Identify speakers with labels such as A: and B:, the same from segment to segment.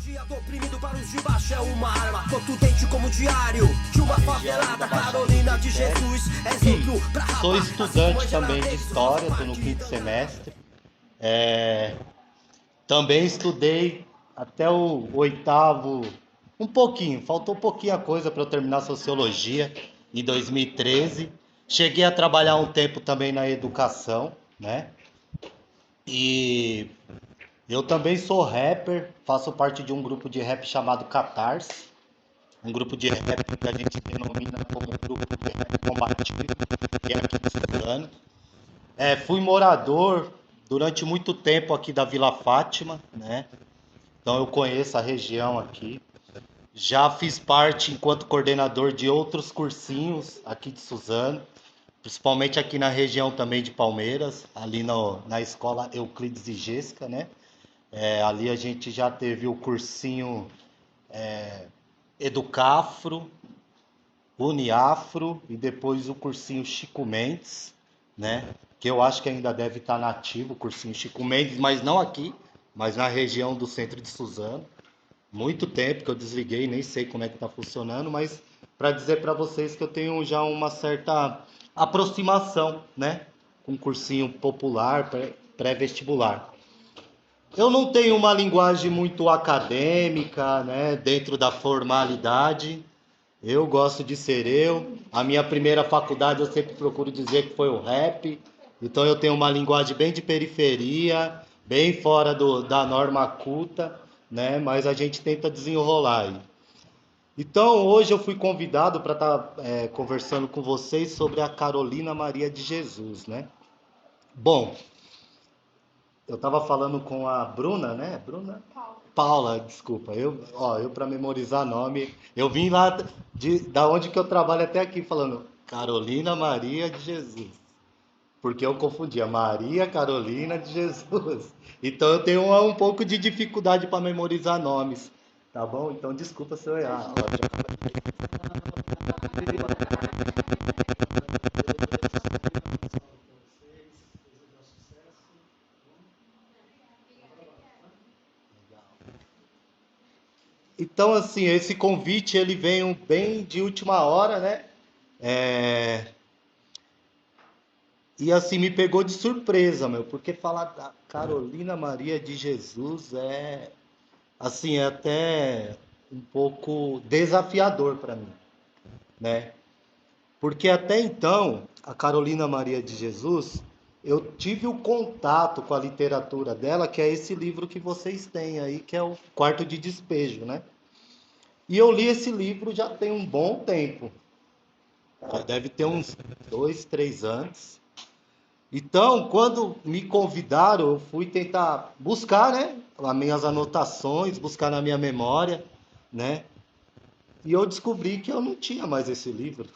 A: dia do oprimido para os de baixo é uma arma contundente como o diário de uma favelada. Carolina de Jesus, exemplo pra
B: Sou estudante também de História, estou no quinto semestre. Também estudei até o oitavo, faltou um pouquinho a coisa para eu terminar Sociologia em 2013. Cheguei a trabalhar um tempo também na educação, né? E eu também sou rapper, faço parte de um grupo de rap chamado Catarse, um grupo de rap que a gente denomina como grupo de rap combativo, que é aqui de Suzano. Fui morador durante muito tempo aqui da Vila Fátima, né? Então eu conheço a região aqui. Já fiz parte enquanto coordenador de outros cursinhos aqui de Suzano, principalmente aqui na região também de Palmeiras, ali na escola Euclides e Gesca, né? Ali a gente já teve o cursinho Educafro, Uniafro e depois o cursinho Chico Mendes, né? Que eu acho que ainda deve estar nativo o cursinho Chico Mendes, mas não aqui, mas na região do centro de Suzano. Muito tempo que eu desliguei, nem sei como é que está funcionando, mas para dizer para vocês que eu tenho já uma certa aproximação, né? Com um cursinho popular, pré-vestibular. Eu não tenho uma linguagem muito acadêmica, né? Dentro da formalidade. Eu gosto de ser eu. A minha primeira faculdade eu sempre procuro dizer que foi o rap. Então eu tenho uma linguagem bem de periferia, bem fora da norma culta, né? Mas a gente tenta desenrolar aí. Então hoje eu fui convidado para estar conversando com vocês sobre a Carolina Maria de Jesus, né? Bom, eu estava falando com a Bruna, né? Bruna? Paula, desculpa. Eu para memorizar nome, eu vim lá da onde que eu trabalho até aqui falando Carolina Maria de Jesus. Porque eu confundia Maria Carolina de Jesus. Então eu tenho um pouco de dificuldade para memorizar nomes, tá bom? Então desculpa se eu errar. Então, assim, esse convite ele veio bem de última hora, né? É, E assim, me pegou de surpresa, meu, porque falar da Carolina Maria de Jesus assim, é até um pouco desafiador para mim, né? Porque até então, a Carolina Maria de Jesus, eu tive o contato com a literatura dela, que é esse livro que vocês têm aí, que é o Quarto de Despejo, né? E eu li esse livro já tem um bom tempo, já deve ter uns 2, 3 anos. Então, quando me convidaram, eu fui tentar buscar, né, as minhas anotações, buscar na minha memória, né? E eu descobri que eu não tinha mais esse livro.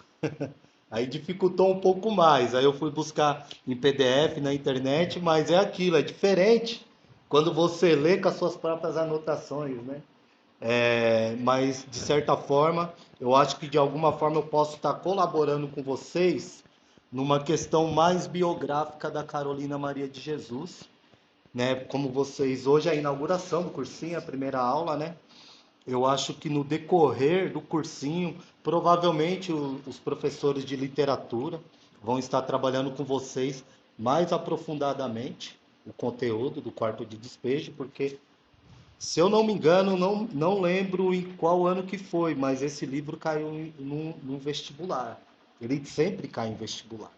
B: Aí dificultou um pouco mais. Aí eu fui buscar em PDF na internet, mas é aquilo, é diferente quando você lê com as suas próprias anotações, né? Mas de certa forma, eu acho que de alguma forma eu posso estar colaborando com vocês numa questão mais biográfica da Carolina Maria de Jesus, né? Como vocês, hoje é a inauguração do cursinho, a primeira aula, né? Eu acho que no decorrer do cursinho, provavelmente os professores de literatura vão estar trabalhando com vocês mais aprofundadamente o conteúdo do quarto de despejo, porque se eu não me engano, não lembro em qual ano que foi, mas esse livro caiu no vestibular. Ele sempre cai em vestibular.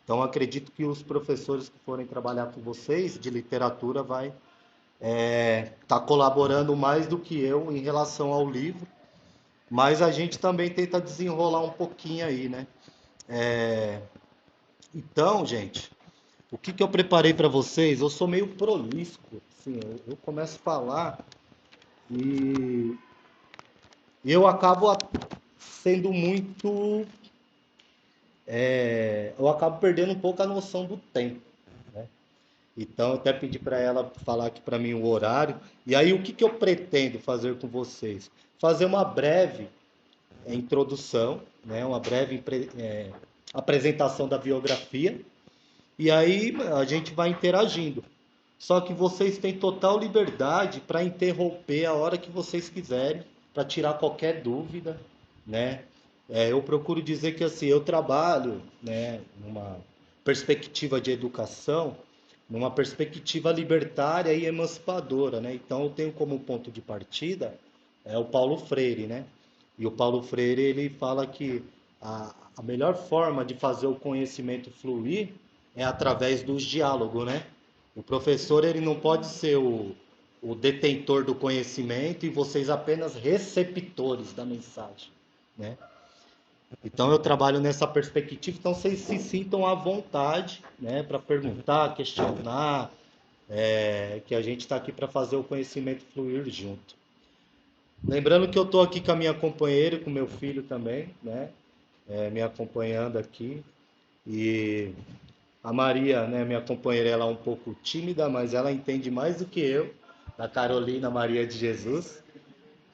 B: Então acredito que os professores que forem trabalhar com vocês de literatura vai estar colaborando mais do que eu em relação ao livro, mas a gente também tenta desenrolar um pouquinho aí, né? Então, gente, o que eu preparei para vocês? Eu sou meio prolífico, assim, eu começo a falar e eu acabo sendo muito. Eu acabo perdendo um pouco a noção do tempo, né? Então, eu até pedi para ela falar aqui para mim o horário. E aí, o que eu pretendo fazer com vocês? Fazer uma breve introdução, né? Uma breve apresentação da biografia. E aí, a gente vai interagindo. Só que vocês têm total liberdade para interromper a hora que vocês quiserem, para tirar qualquer dúvida, né? Eu procuro dizer que assim, eu trabalho, né, numa perspectiva de educação, numa perspectiva libertária e emancipadora, né? Então eu tenho como ponto de partida o Paulo Freire, né? E o Paulo Freire ele fala que a melhor forma de fazer o conhecimento fluir é através dos diálogos, né? O professor ele não pode ser o detentor do conhecimento e vocês apenas receptores da mensagem, né? Então eu trabalho nessa perspectiva, então vocês se sintam à vontade, né, para perguntar, questionar, que a gente está aqui para fazer o conhecimento fluir junto. Lembrando que eu estou aqui com a minha companheira e com meu filho também, né, me acompanhando aqui. E a Maria, né, minha companheira, ela é um pouco tímida, mas ela entende mais do que eu, da Carolina Maria de Jesus.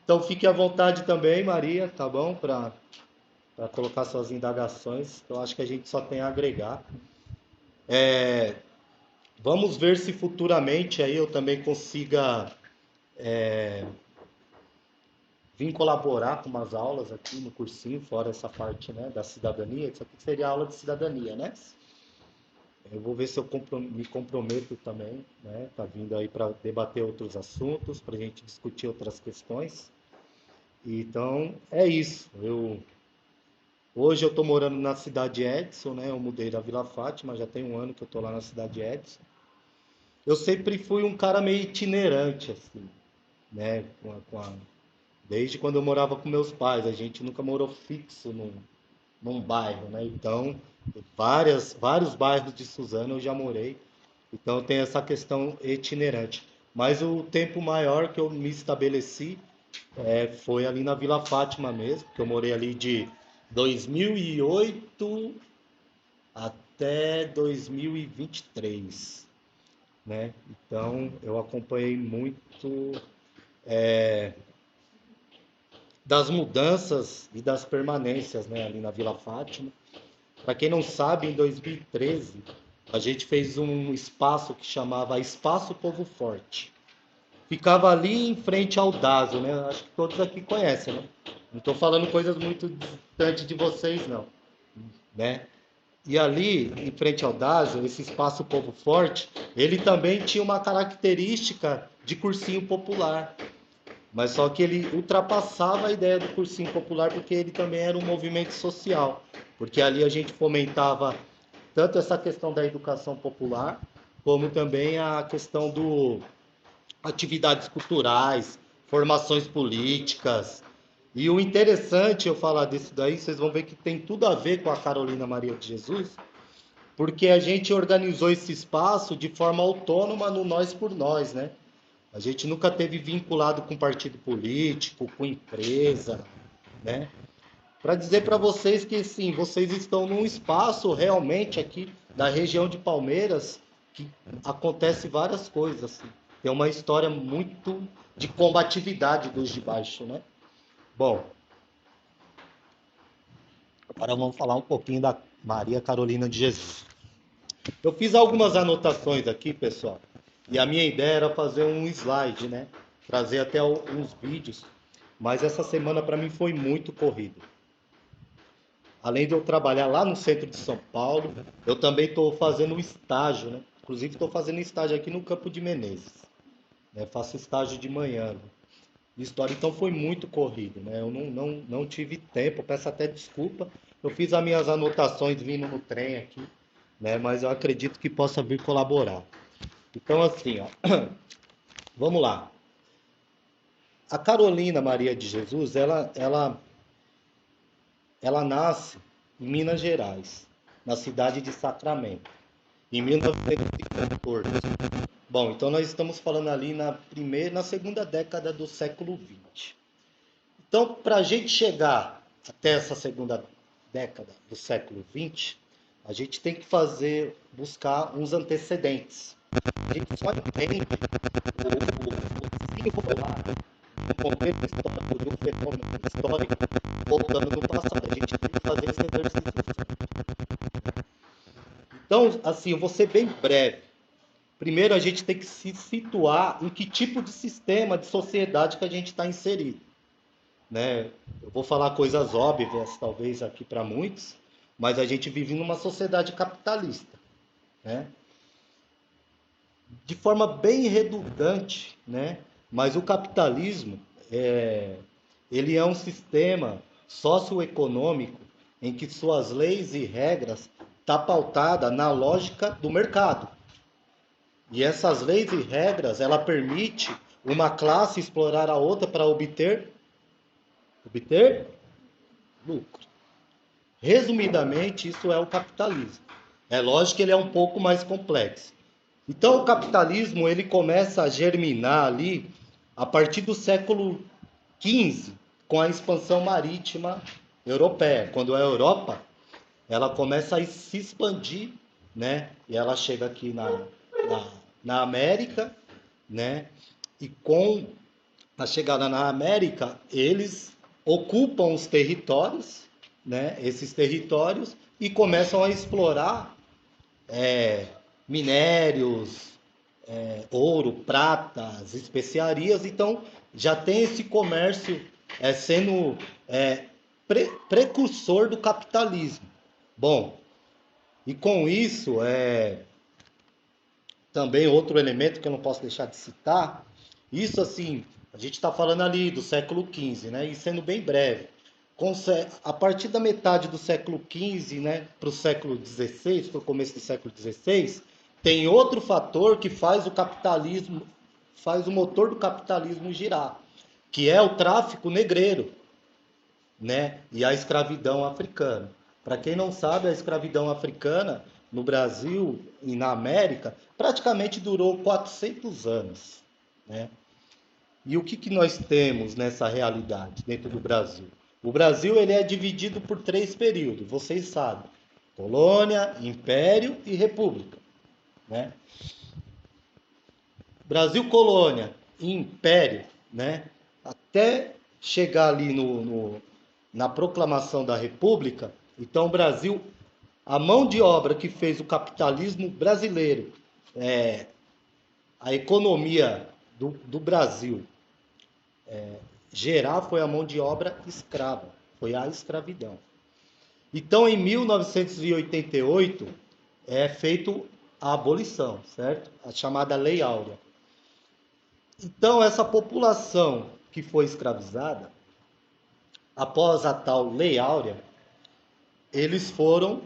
B: Então fique à vontade também, Maria, tá bom? Para colocar suas indagações. Eu acho que a gente só tem a agregar. Vamos ver se futuramente aí eu também consiga vir colaborar com umas aulas aqui no cursinho, fora essa parte, né, da cidadania. Isso aqui seria aula de cidadania, né? Eu vou ver se eu me comprometo também, né? Tá vindo aí para debater outros assuntos, para a gente discutir outras questões. Então, é isso. Hoje eu estou morando na cidade de Edson, né? Eu mudei da Vila Fátima, já tem um ano que eu estou lá na cidade de Edson. Eu sempre fui um cara meio itinerante, assim, né? Desde quando eu morava com meus pais, a gente nunca morou fixo num bairro, né? Então, vários bairros de Suzano eu já morei. Então, tem essa questão itinerante. Mas o tempo maior que eu me estabeleci foi ali na Vila Fátima mesmo, que eu morei ali de 2008 até 2023, né? Então, eu acompanhei muito das mudanças e das permanências, né, ali na Vila Fátima. Para quem não sabe, em 2013, a gente fez um espaço que chamava Espaço Povo Forte. Ficava ali em frente ao Daso, né? Acho que todos aqui conhecem, né? Não estou falando coisas muito distantes de vocês, não, né? E ali, em frente ao Daso, esse Espaço Povo Forte, ele também tinha uma característica de cursinho popular. Mas só que ele ultrapassava a ideia do cursinho popular porque ele também era um movimento social. Porque ali a gente fomentava tanto essa questão da educação popular, como também a questão do atividades culturais, formações políticas. E o interessante eu falar disso daí, vocês vão ver que tem tudo a ver com a Carolina Maria de Jesus, porque a gente organizou esse espaço de forma autônoma no Nós por Nós, né? A gente nunca teve vinculado com partido político, com empresa, né? Para dizer para vocês que sim, vocês estão num espaço realmente aqui da região de Palmeiras que acontece várias coisas. Assim. Tem uma história muito de combatividade dos de baixo, né? Bom, agora vamos falar um pouquinho da Maria Carolina de Jesus. Eu fiz algumas anotações aqui, pessoal, e a minha ideia era fazer um slide, né? Trazer até uns vídeos, mas essa semana para mim foi muito corrido. Além de eu trabalhar lá no centro de São Paulo, eu também estou fazendo um estágio, né? Inclusive estou fazendo estágio aqui no Campo de Menezes. Né? Faço estágio de manhã. Né? História, então foi muito corrido, né? Eu não tive tempo, peço até desculpa. Eu fiz as minhas anotações vindo no trem aqui, né? Mas eu acredito que possa vir colaborar. Então, assim, ó, vamos lá. A Carolina Maria de Jesus, ela nasce em Minas Gerais, na cidade de Sacramento, em 1914. Bom, então nós estamos falando ali na segunda década do século XX. Então, para a gente chegar até essa segunda década do século XX, a gente tem que buscar uns antecedentes. A gente só entende o ensino popular no contexto histórico de um fenômeno histórico voltando no passado. A gente tem que fazer esse exercício. Então, assim, eu vou ser bem breve. primeiro a gente tem que se situar em que tipo de sistema, de sociedade que a gente está inserido, né? Eu vou falar coisas óbvias, talvez, aqui para muitos, mas a gente vive numa sociedade capitalista, né? De forma bem redundante, né? Mas o capitalismo, ele é um sistema socioeconômico em que suas leis e regras estão pautadas na lógica do mercado. E essas leis e regras, ela permite uma classe explorar a outra para obter lucro. Resumidamente, isso é o capitalismo. É lógico que ele é um pouco mais complexo. Então, o capitalismo ele começa a germinar ali a partir do século XV, com a expansão marítima europeia. Quando a Europa ela começa a se expandir, né? E ela chega aqui na América, né? E com a chegada na América, eles ocupam os territórios, né? Esses territórios e começam a explorar minérios, ouro, prata, as especiarias. Então já tem esse comércio sendo precursor do capitalismo. Bom, e com isso, também outro elemento que eu não posso deixar de citar, isso assim, a gente está falando ali do século XV, né? E sendo bem breve, a partir da metade do século XV, né, para o século XVI, para o começo do século XVI, tem outro fator que faz o capitalismo, faz o motor do capitalismo girar, que é o tráfico negreiro, né? E a escravidão africana. Para quem não sabe, a escravidão africana no Brasil e na América praticamente durou 400 anos, né? E o que nós temos nessa realidade dentro do Brasil? O Brasil ele é dividido por 3 períodos, vocês sabem: colônia, império e república, né? Brasil, colônia e império, né? Até chegar ali na proclamação da República. Então, o Brasil, a mão de obra que fez o capitalismo brasileiro, a economia do Brasil gerar foi a mão de obra escrava, foi a escravidão. Então, em 1988, é feito a abolição, certo? A chamada Lei Áurea. Então, essa população que foi escravizada, após a tal Lei Áurea, eles foram,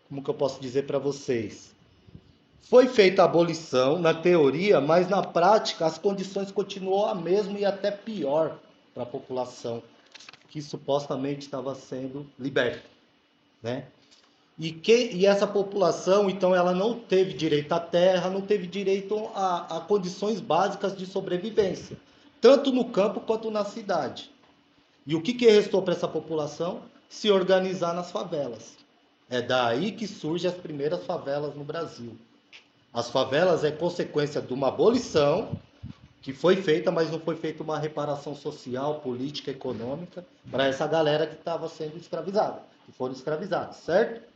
B: como que eu posso dizer para vocês? Foi feita a abolição na teoria, mas na prática as condições continuou a mesma e até pior para a população que supostamente estava sendo liberta, né? E essa população, então, ela não teve direito à terra, não teve direito a condições básicas de sobrevivência, tanto no campo quanto na cidade. E o que restou para essa população? Se organizar nas favelas. É daí que surgem as primeiras favelas no Brasil. As favelas é consequência de uma abolição que foi feita, mas não foi feita uma reparação social, política, econômica para essa galera que estava sendo escravizada, que foram escravizados, certo?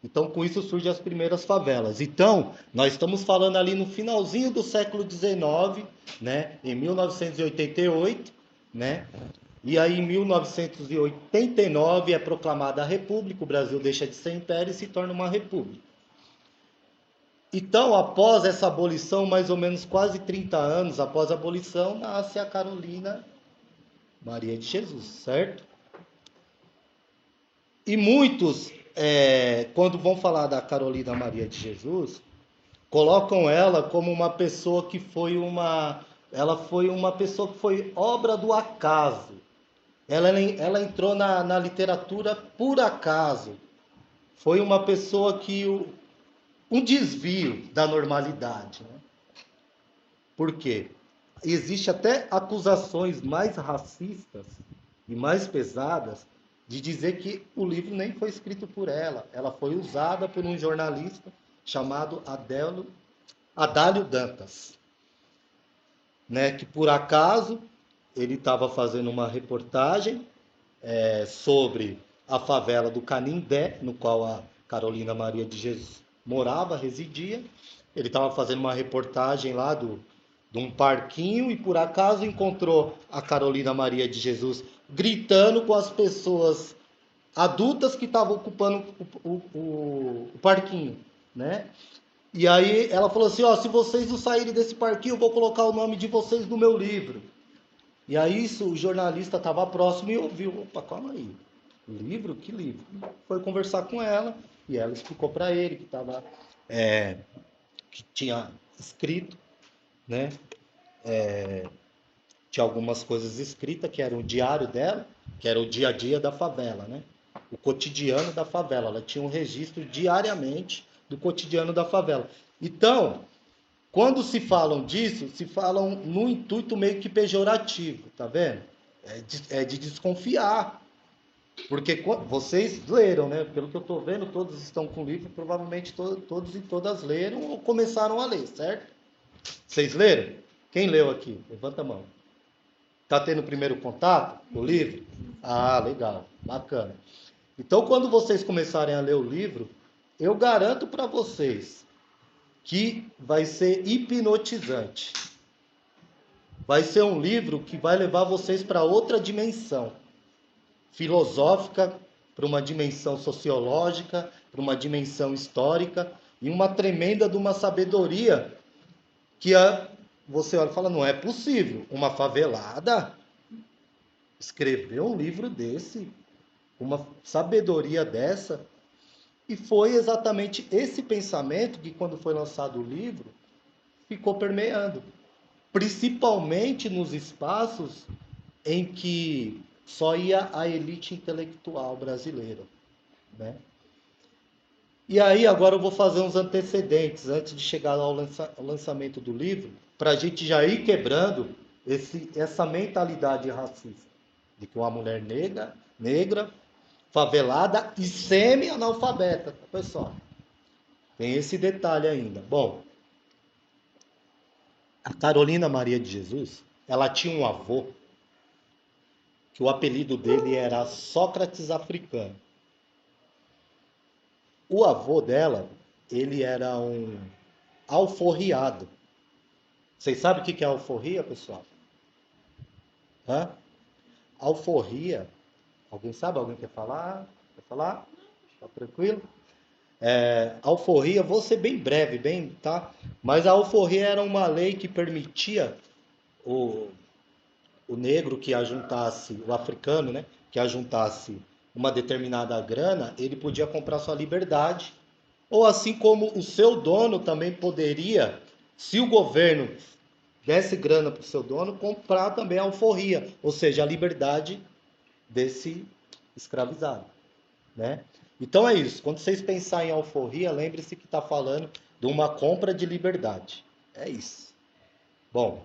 B: Então, com isso surgem as primeiras favelas. Então, nós estamos falando ali no finalzinho do século XIX, né? Em 1988, né? E aí, em 1989, é proclamada a República, o Brasil deixa de ser império e se torna uma república. Então, após essa abolição, mais ou menos quase 30 anos após a abolição, nasce a Carolina Maria de Jesus, certo? E muitos, quando vão falar da Carolina Maria de Jesus, colocam ela como uma pessoa que ela foi uma pessoa que foi obra do acaso. Ela entrou na literatura por acaso. Foi uma pessoa que um desvio da normalidade, né? Por quê? Existe até acusações mais racistas e mais pesadas de dizer que o livro nem foi escrito por ela. Ela foi usada por um jornalista chamado Adálio Dantas, né? Que por acaso ele estava fazendo uma reportagem sobre a favela do Canindé, no qual a Carolina Maria de Jesus morava, residia, Ele estava fazendo uma reportagem lá de um parquinho e por acaso encontrou a Carolina Maria de Jesus gritando com as pessoas adultas que estavam ocupando o parquinho, né? E aí ela falou assim, ó, se vocês não saírem desse parquinho, eu vou colocar o nome de vocês no meu livro. E aí isso, o jornalista estava próximo e ouviu, opa, calma aí, livro? Que livro? Foi conversar com ela e ela explicou para ele que tinha escrito, né? Tinha algumas coisas escritas, que era o diário dela, que era o dia a dia da favela, né? O cotidiano da favela. Ela tinha um registro diariamente do cotidiano da favela. Então, quando se falam disso, se falam no intuito meio que pejorativo, tá vendo? É de desconfiar. Porque vocês leram, né? Pelo que eu estou vendo, todos estão com o livro, provavelmente todos e todas leram ou começaram a ler, certo? Vocês leram? Quem leu aqui? Levanta a mão. Está tendo o primeiro contato com o livro? Ah, legal, bacana. Então, quando vocês começarem a ler o livro, eu garanto para vocês que vai ser hipnotizante. Vai ser um livro que vai levar vocês para outra dimensão filosófica, para uma dimensão sociológica, para uma dimensão histórica e uma tremenda de uma sabedoria que você olha e fala, não é possível. Uma favelada escrever um livro desse, uma sabedoria dessa. E foi exatamente esse pensamento que, quando foi lançado o livro, ficou permeando. Principalmente nos espaços em que só ia a elite intelectual brasileira, né? E aí, agora eu vou fazer uns antecedentes, antes de chegar ao lançamento do livro, para a gente já ir quebrando essa mentalidade racista, de que uma mulher negra, favelada e semi-analfabeta, tá, pessoal? Tem esse detalhe ainda. Bom, a Carolina Maria de Jesus, ela tinha um avô, que o apelido dele era Sócrates africano. O avô dela, ele era um alforriado. Vocês sabem o que é alforria, pessoal? Hã? Alforria. Alguém sabe? Alguém quer falar? Quer falar? Tá tranquilo? Alforria, vou ser bem breve, tá? Mas a alforria era uma lei que permitia o, o negro que ajuntasse, o africano, né? Que ajuntasse uma determinada grana, ele podia comprar sua liberdade. Ou assim como o seu dono também poderia, se o governo desse grana para o seu dono, comprar também a alforria, ou seja, a liberdade desse escravizado, né? Então é isso. Quando vocês pensarem em alforria, lembre-se que está falando de uma compra de liberdade. É isso. Bom,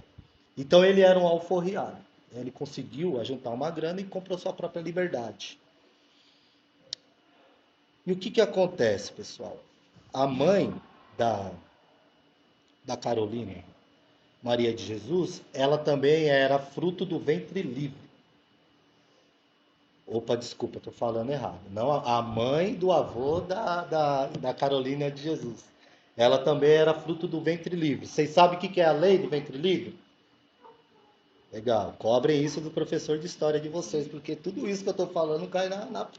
B: então ele era um alforriado. Ele conseguiu ajuntar uma grana e comprou sua própria liberdade. E o que acontece, pessoal? A mãe da Carolina Maria de Jesus, ela também era fruto do ventre livre. Opa, desculpa, estou falando errado. Não, a mãe do avô da Carolina de Jesus. Ela também era fruto do ventre livre. Vocês sabem o que é a lei do ventre livre? Legal. Cobrem isso do professor de história de vocês, porque tudo isso que eu estou falando cai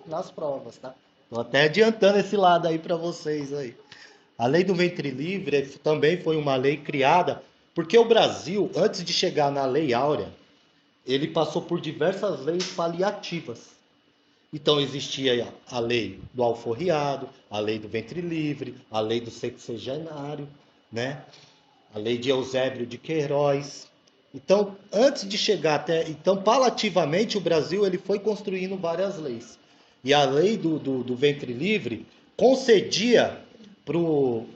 B: nas provas, tá? Estou até adiantando esse lado aí para vocês aí. A lei do ventre livre também foi uma lei criada porque o Brasil, antes de chegar na Lei Áurea, ele passou por diversas leis paliativas. Então existia a lei do alforriado, a lei do ventre livre, a lei do sexagenário, né? A lei de Eusébio de Queiroz. Então, antes de chegar então, palativamente, o Brasil ele foi construindo várias leis. E a lei do ventre livre concedia para o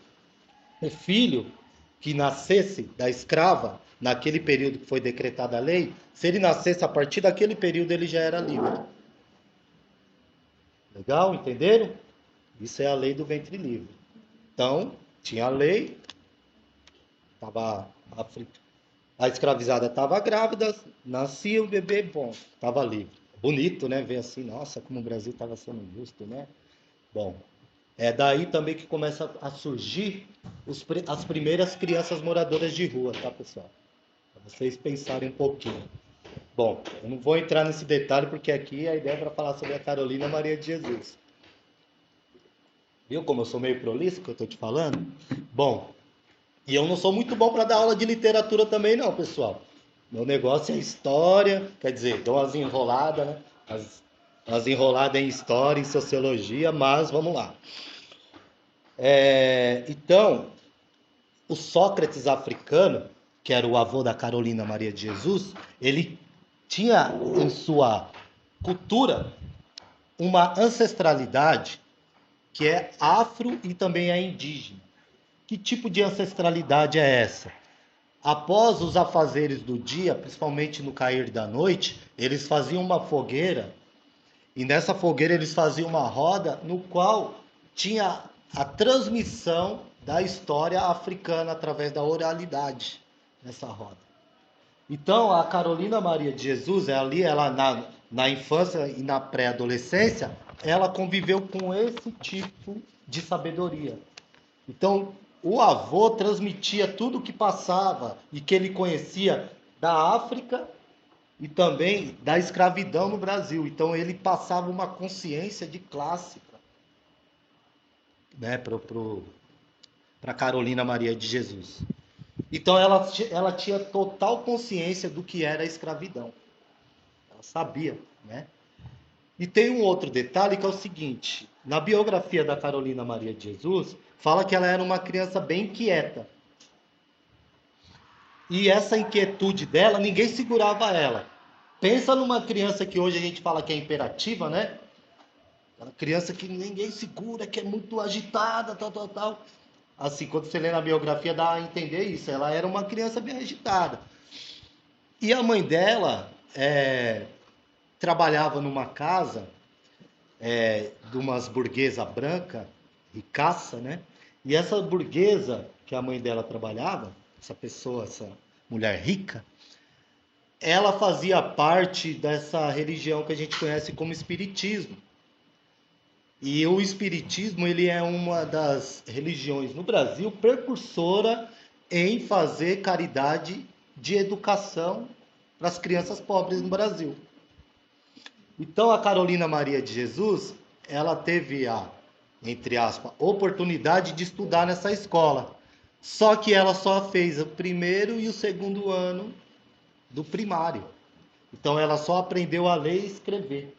B: filho que nascesse da escrava, naquele período que foi decretada a lei, se ele nascesse a partir daquele período, ele já era livre. Legal? Entenderam? Isso é a lei do ventre livre. Então, tinha a lei, a escravizada estava grávida, nascia o bebê, bom, estava livre. Bonito, né? Ver assim, nossa, como o Brasil estava sendo justo, né? Bom, É daí também que começa a surgir as primeiras crianças moradoras de rua, tá, pessoal? Para vocês pensarem um pouquinho. Bom, eu não vou entrar nesse detalhe porque aqui a ideia é para falar sobre a Carolina Maria de Jesus. Viu como eu sou meio prolixo que eu estou te falando? Bom, e eu não sou muito bom para dar aula de literatura também não, pessoal. Meu negócio é história, quer dizer, dou umas enroladas, né? Umas enroladas em história, em sociologia, mas vamos lá. Então, o Sócrates africano, que era o avô da Carolina Maria de Jesus, ele tinha em sua cultura uma ancestralidade que é afro e também é indígena. Que tipo de ancestralidade é essa? Após os afazeres do dia, principalmente no cair da noite, eles faziam uma fogueira e nessa fogueira eles faziam uma roda no qual tinha a transmissão da história africana através da oralidade nessa roda. Então, a Carolina Maria de Jesus, ali, ela na infância e na pré-adolescência, ela conviveu com esse tipo de sabedoria. Então, o avô transmitia tudo o que passava e que ele conhecia da África e também da escravidão no Brasil. Então, ele passava uma consciência de classe, né, para Carolina Maria de Jesus. Então, ela tinha total consciência do que era a escravidão. Ela sabia, né? E tem um outro detalhe que é o seguinte: na biografia da Carolina Maria de Jesus, fala que ela era uma criança bem quieta. E essa inquietude dela, ninguém segurava ela. Pensa numa criança que hoje a gente fala que é imperativa, né? Aquela criança que ninguém segura, que é muito agitada, tal, tal, tal. Assim, quando você lê na biografia, dá a entender isso. Ela era uma criança bem agitada. E a mãe dela trabalhava numa casa de umas burguesa branca, ricaça, né? E essa burguesa que a mãe dela trabalhava, essa pessoa, essa mulher rica, ela fazia parte dessa religião que a gente conhece como espiritismo. E o espiritismo, ele é uma das religiões no Brasil precursora em fazer caridade de educação para as crianças pobres no Brasil. Então a Carolina Maria de Jesus, ela teve a, entre aspas, oportunidade de estudar nessa escola. Só que ela só fez o primeiro e o segundo ano do primário. Então ela só aprendeu a ler e escrever.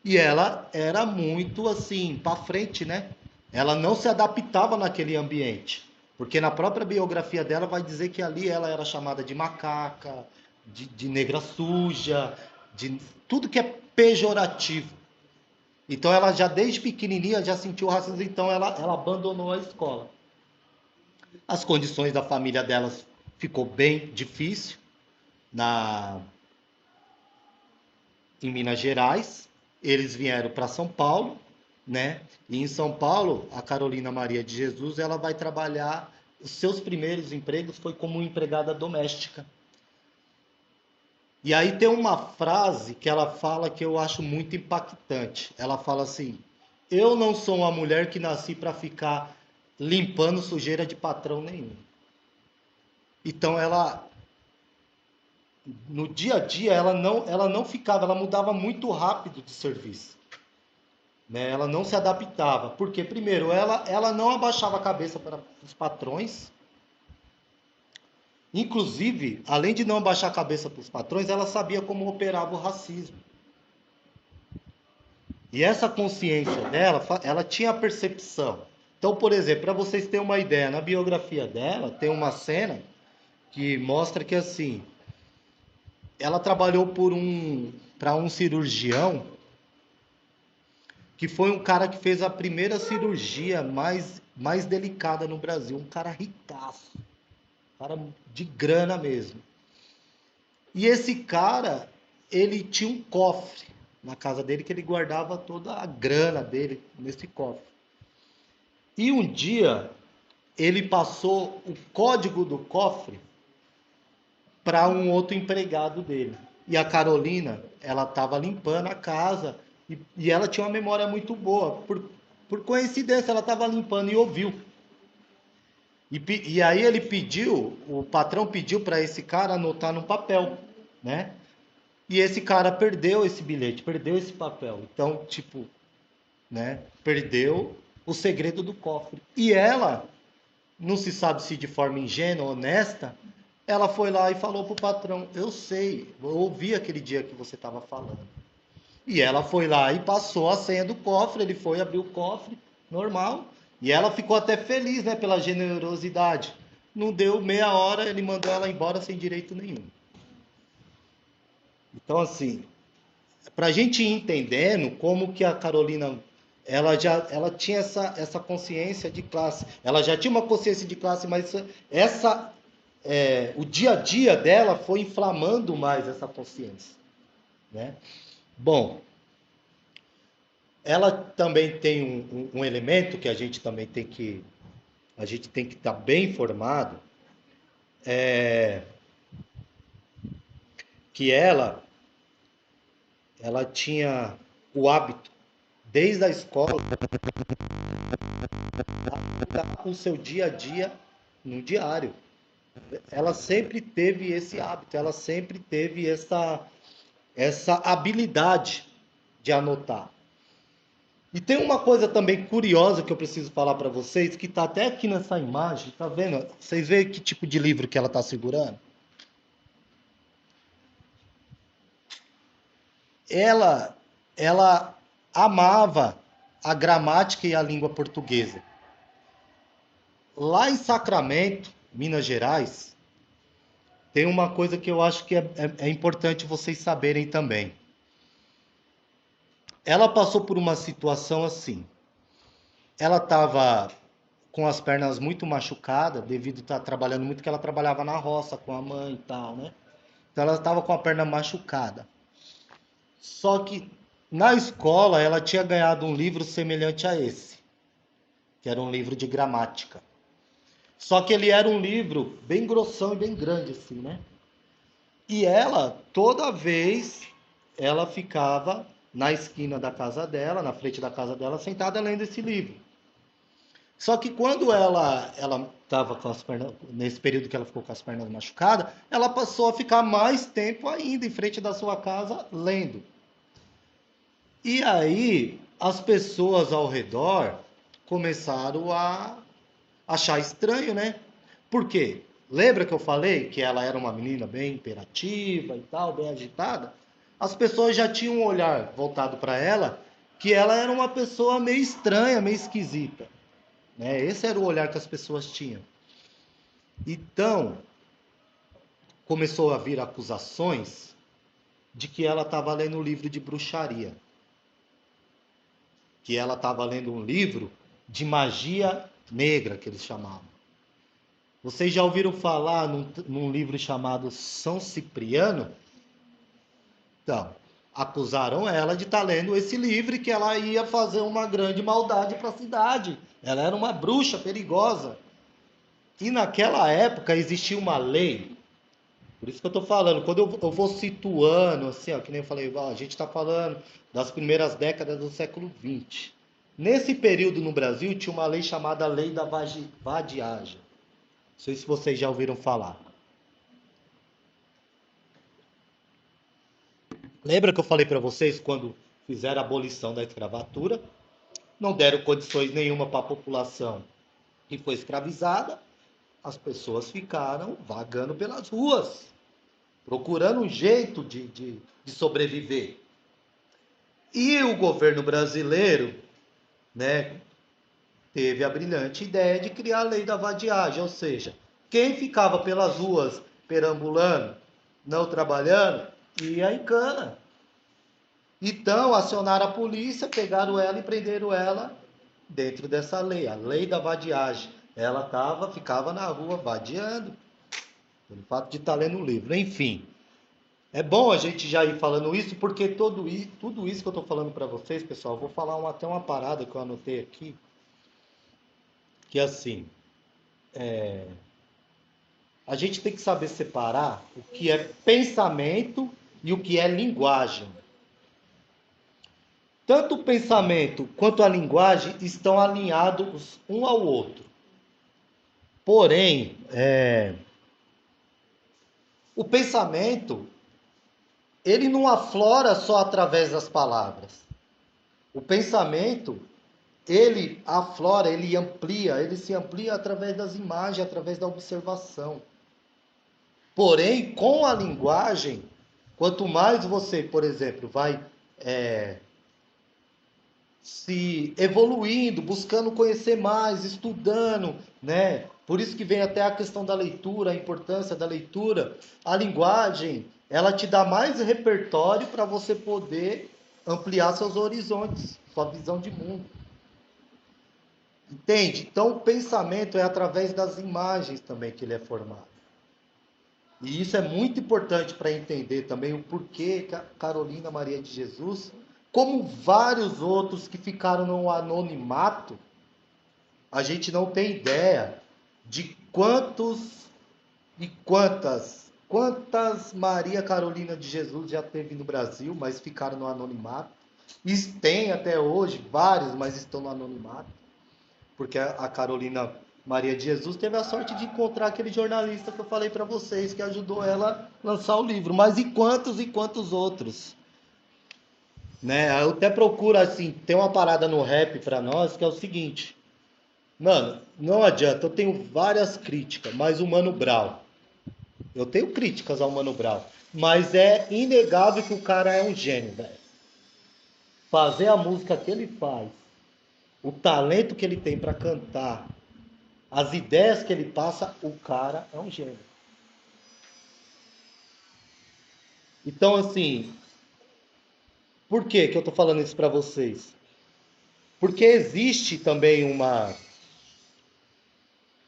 B: E ela era muito assim, para frente, né? Ela não se adaptava naquele ambiente. Porque na própria biografia dela vai dizer que ali ela era chamada de macaca, de negra suja, de tudo que é pejorativo. Então ela já desde pequenininha já sentiu racismo, então ela abandonou a escola. As condições da família delas ficou bem difícil na em Minas Gerais. Eles vieram para São Paulo, né? E em São Paulo, a Carolina Maria de Jesus, ela vai trabalhar, os seus primeiros empregos foi como empregada doméstica. E aí tem uma frase que ela fala que eu acho muito impactante. Ela fala assim: "Eu não sou uma mulher que nasci para ficar limpando sujeira de patrão nenhum". Então ela no dia a dia ela não ficava, ela mudava muito rápido de serviço, né? Ela não se adaptava, porque primeiro ela não abaixava a cabeça para os patrões. Inclusive, além de não abaixar a cabeça para os patrões, ela sabia como operava o racismo. E essa consciência dela, ela tinha a percepção. Então, por exemplo, para vocês terem uma ideia, na biografia dela tem uma cena que mostra que assim, ela trabalhou para um cirurgião que foi um cara que fez a primeira cirurgia mais delicada no Brasil, um cara ricaço, um cara de grana mesmo. E esse cara, ele tinha um cofre na casa dele que ele guardava toda a grana dele nesse cofre. E um dia ele passou o código do cofre para um outro empregado dele. E a Carolina, ela estava limpando a casa e ela tinha uma memória muito boa. Por coincidência, ela estava limpando e ouviu. E aí ele pediu, o patrão pediu para esse cara anotar no papel, né? E esse cara perdeu esse bilhete, perdeu esse papel. Então, tipo, né? Perdeu o segredo do cofre. E ela, não se sabe se de forma ingênua, honesta, ela foi lá e falou pro patrão: eu sei, eu ouvi aquele dia que você estava falando. E ela foi lá e passou a senha do cofre, ele foi abrir o cofre, normal. E ela ficou até feliz, né, pela generosidade. Não deu meia hora, ele mandou ela embora sem direito nenhum. Então, assim, para a gente ir entendendo como que a Carolina, ela tinha essa consciência de classe. Ela já tinha uma consciência de classe, mas o dia a dia dela foi inflamando mais essa consciência, né? Bom, ela também tem um elemento que a gente também a gente tem que estar bem informado, que ela tinha o hábito, desde a escola, com o seu dia a dia no diário. Ela sempre teve esse hábito, ela sempre teve essa habilidade de anotar. E tem uma coisa também curiosa que eu preciso falar para vocês, que está até aqui nessa imagem, tá vendo? Vocês veem que tipo de livro que ela está segurando? Ela amava a gramática e a língua portuguesa. Lá em Sacramento, Minas Gerais, tem uma coisa que eu acho que é importante vocês saberem também. Ela passou por uma situação assim. Ela estava com as pernas muito machucadas, devido a estar trabalhando muito, que ela trabalhava na roça com a mãe e tal, né? Então ela estava com a perna machucada. Só que na escola ela tinha ganhado um livro semelhante a esse, que era um livro de gramática. Só que ele era um livro bem grossão e bem grande assim, né? E ela, toda vez, ela ficava na esquina da casa dela, na frente da casa dela, sentada lendo esse livro. Só que quando ela estava com as pernas, nesse período que ela ficou com as pernas machucadas, ela passou a ficar mais tempo ainda em frente da sua casa lendo. E aí as pessoas ao redor começaram a achar estranho, né? Por quê? Lembra que eu falei que ela era uma menina bem imperativa e tal, bem agitada? As pessoas já tinham um olhar voltado para ela, que ela era uma pessoa meio estranha, meio esquisita, né? Esse era o olhar que as pessoas tinham. Então, começou a vir acusações de que ela estava lendo um livro de bruxaria, que ela estava lendo um livro de magia negra, que eles chamavam. Vocês já ouviram falar num livro chamado São Cipriano? Então, acusaram ela de estar lendo esse livro e que ela ia fazer uma grande maldade para a cidade. Ela era uma bruxa perigosa. E naquela época existia uma lei. Por isso que eu estou falando, quando eu vou situando, assim, ó, que nem eu falei, ó, a gente está falando das primeiras décadas do século XX. Nesse período no Brasil tinha uma lei chamada Lei da Vadiagem. Não sei se vocês já ouviram falar. Lembra que eu falei para vocês quando fizeram a abolição da escravatura? Não deram condições nenhuma para a população que foi escravizada. As pessoas ficaram vagando pelas ruas, procurando um jeito de sobreviver. E o governo brasileiro, né, teve a brilhante ideia de criar a lei da vadiagem, ou seja, quem ficava pelas ruas perambulando, não trabalhando, ia em cana. Então, acionaram a polícia, pegaram ela e prenderam ela dentro dessa lei, a lei da vadiagem. Ela ficava na rua vadiando, pelo fato de estar lendo um livro. Enfim, é bom a gente já ir falando isso, porque tudo isso que eu estou falando para vocês, pessoal, eu vou falar até uma parada que eu anotei aqui, que é assim, a gente tem que saber separar o que é pensamento e o que é linguagem. Tanto o pensamento quanto a linguagem estão alinhados um ao outro. Porém, o pensamento, ele não aflora só através das palavras. O pensamento, ele aflora, ele amplia, ele se amplia através das imagens, através da observação. Porém, com a linguagem, quanto mais você, por exemplo, vai se evoluindo, buscando conhecer mais, estudando, né? Por isso que vem até a questão da leitura, a importância da leitura. A linguagem, ela te dá mais repertório para você poder ampliar seus horizontes, sua visão de mundo. Entende? Então, o pensamento é através das imagens também que ele é formado. E isso é muito importante para entender também o porquê que a Carolina Maria de Jesus, como vários outros que ficaram no anonimato, a gente não tem ideia de quantos e quantas Maria Carolina de Jesus já teve no Brasil, mas ficaram no anonimato. E tem até hoje vários, mas estão no anonimato. Porque a Carolina Maria de Jesus teve a sorte de encontrar aquele jornalista que eu falei para vocês, que ajudou ela a lançar o livro. Mas e quantos outros? Né? Eu até procuro, assim, tem uma parada no rap para nós, que é o seguinte. Mano, não adianta, eu tenho várias críticas, mas o Mano Brown, eu tenho críticas ao Mano Brown, mas é inegável que o cara é um gênio, velho. Fazer a música que ele faz, o talento que ele tem para cantar, as ideias que ele passa, o cara é um gênio. Então, assim, por que eu tô falando isso para vocês? Porque existe também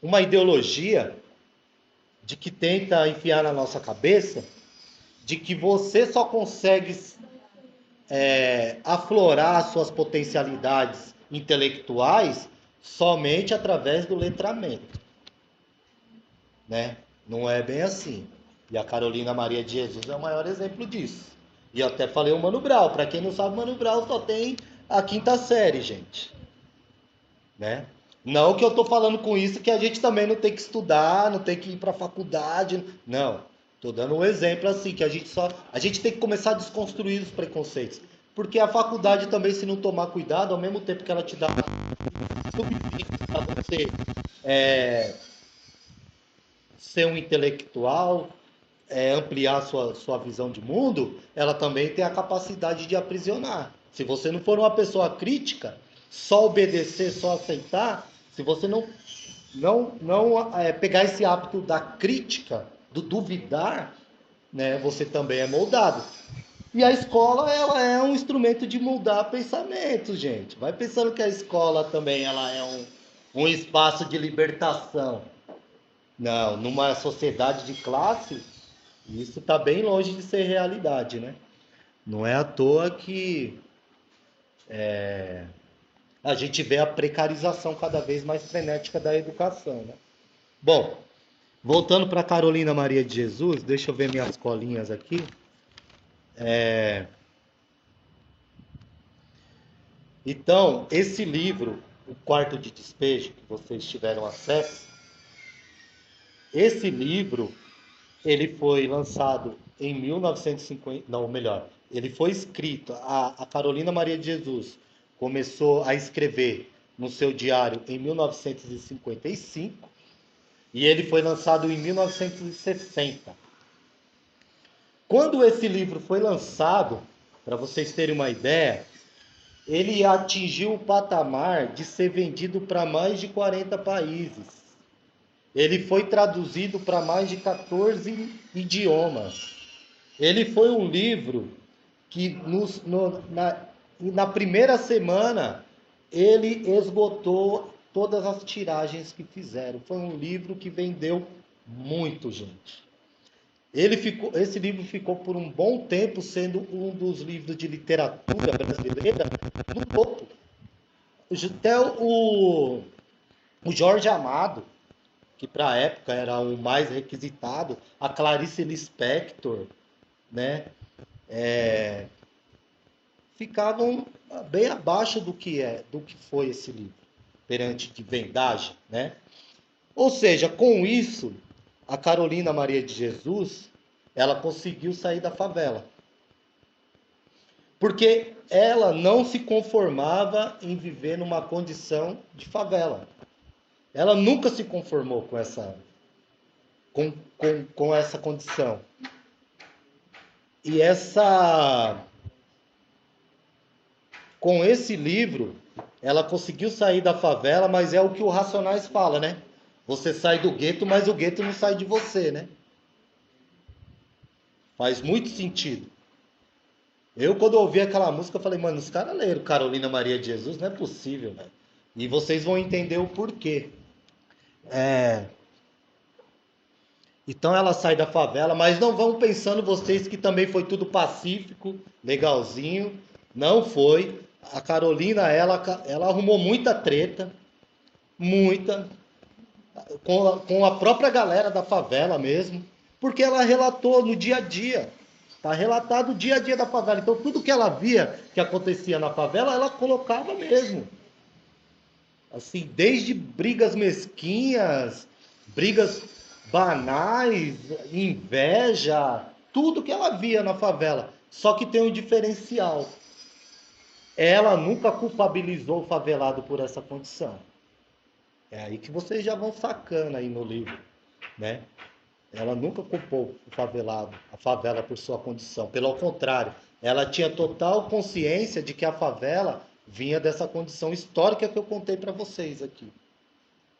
B: uma ideologia de que tenta enfiar na nossa cabeça de que você só consegue aflorar suas potencialidades intelectuais somente através do letramento, né? Não é bem assim. E a Carolina Maria de Jesus é o maior exemplo disso. E eu até falei o Mano Brown. Para quem não sabe, Mano Brown só tem a quinta série, gente, né? Não que eu tô falando com isso que a gente também não tem que estudar, não tem que ir para faculdade, não. Tô dando um exemplo assim que a gente tem que começar a desconstruir os preconceitos, porque a faculdade também, se não tomar cuidado, ao mesmo tempo que ela te dá subsídios para você ser um intelectual, ampliar sua visão de mundo, ela também tem a capacidade de aprisionar. Se você não for uma pessoa crítica, só obedecer, só aceitar, se você não pegar esse hábito da crítica, do duvidar, né, você também é moldado. E a escola, ela é um instrumento de mudar pensamentos, gente. Vai pensando que a escola também ela é um espaço de libertação. Não, numa sociedade de classe, isso está bem longe de ser realidade, né? Não é à toa que a gente vê a precarização cada vez mais frenética da educação, né? Bom, voltando para Carolina Maria de Jesus, deixa eu ver minhas colinhas aqui. Então, esse livro, O Quarto de Despejo, que vocês tiveram acesso, esse livro, ele foi lançado em 1950, não, melhor, ele foi escrito, a Carolina Maria de Jesus começou a escrever no seu diário em 1955 e ele foi lançado em 1960. Quando esse livro foi lançado, para vocês terem uma ideia, ele atingiu o patamar de ser vendido para mais de 40 países. Ele foi traduzido para mais de 14 idiomas. Ele foi um livro que na primeira semana ele esgotou todas as tiragens que fizeram. Foi um livro que vendeu muito, gente. Esse livro ficou por um bom tempo sendo um dos livros de literatura brasileira no topo. Até o Jorge Amado, que para a época era o mais requisitado, a Clarice Lispector, né? ficavam bem abaixo do que foi esse livro, perante de vendagem, né? Ou seja, com isso, a Carolina Maria de Jesus, ela conseguiu sair da favela. Porque ela não se conformava em viver numa condição de favela. Ela nunca se conformou com essa condição. E com esse livro, ela conseguiu sair da favela, mas é o que o Racionais fala, né? Você sai do gueto, mas o gueto não sai de você, né? Faz muito sentido. Eu, quando ouvi aquela música, eu falei, mano, os caras leram Carolina Maria de Jesus, não é possível, velho. E vocês vão entender o porquê. Então ela sai da favela, mas não vão pensando vocês que também foi tudo pacífico, legalzinho. Não foi. A Carolina, ela arrumou muita treta, muita, com a própria galera da favela mesmo, porque ela relatou no dia a dia. Está relatado o dia a dia da favela. Então tudo que ela via que acontecia na favela, ela colocava mesmo. Assim, desde brigas mesquinhas, brigas banais, inveja, tudo que ela via na favela. Só que tem um diferencial. Ela nunca culpabilizou o favelado por essa condição. É aí que vocês já vão sacando aí no livro, né? Ela nunca culpou o favelado, a favela por sua condição. Pelo contrário, ela tinha total consciência de que a favela vinha dessa condição histórica que eu contei para vocês aqui.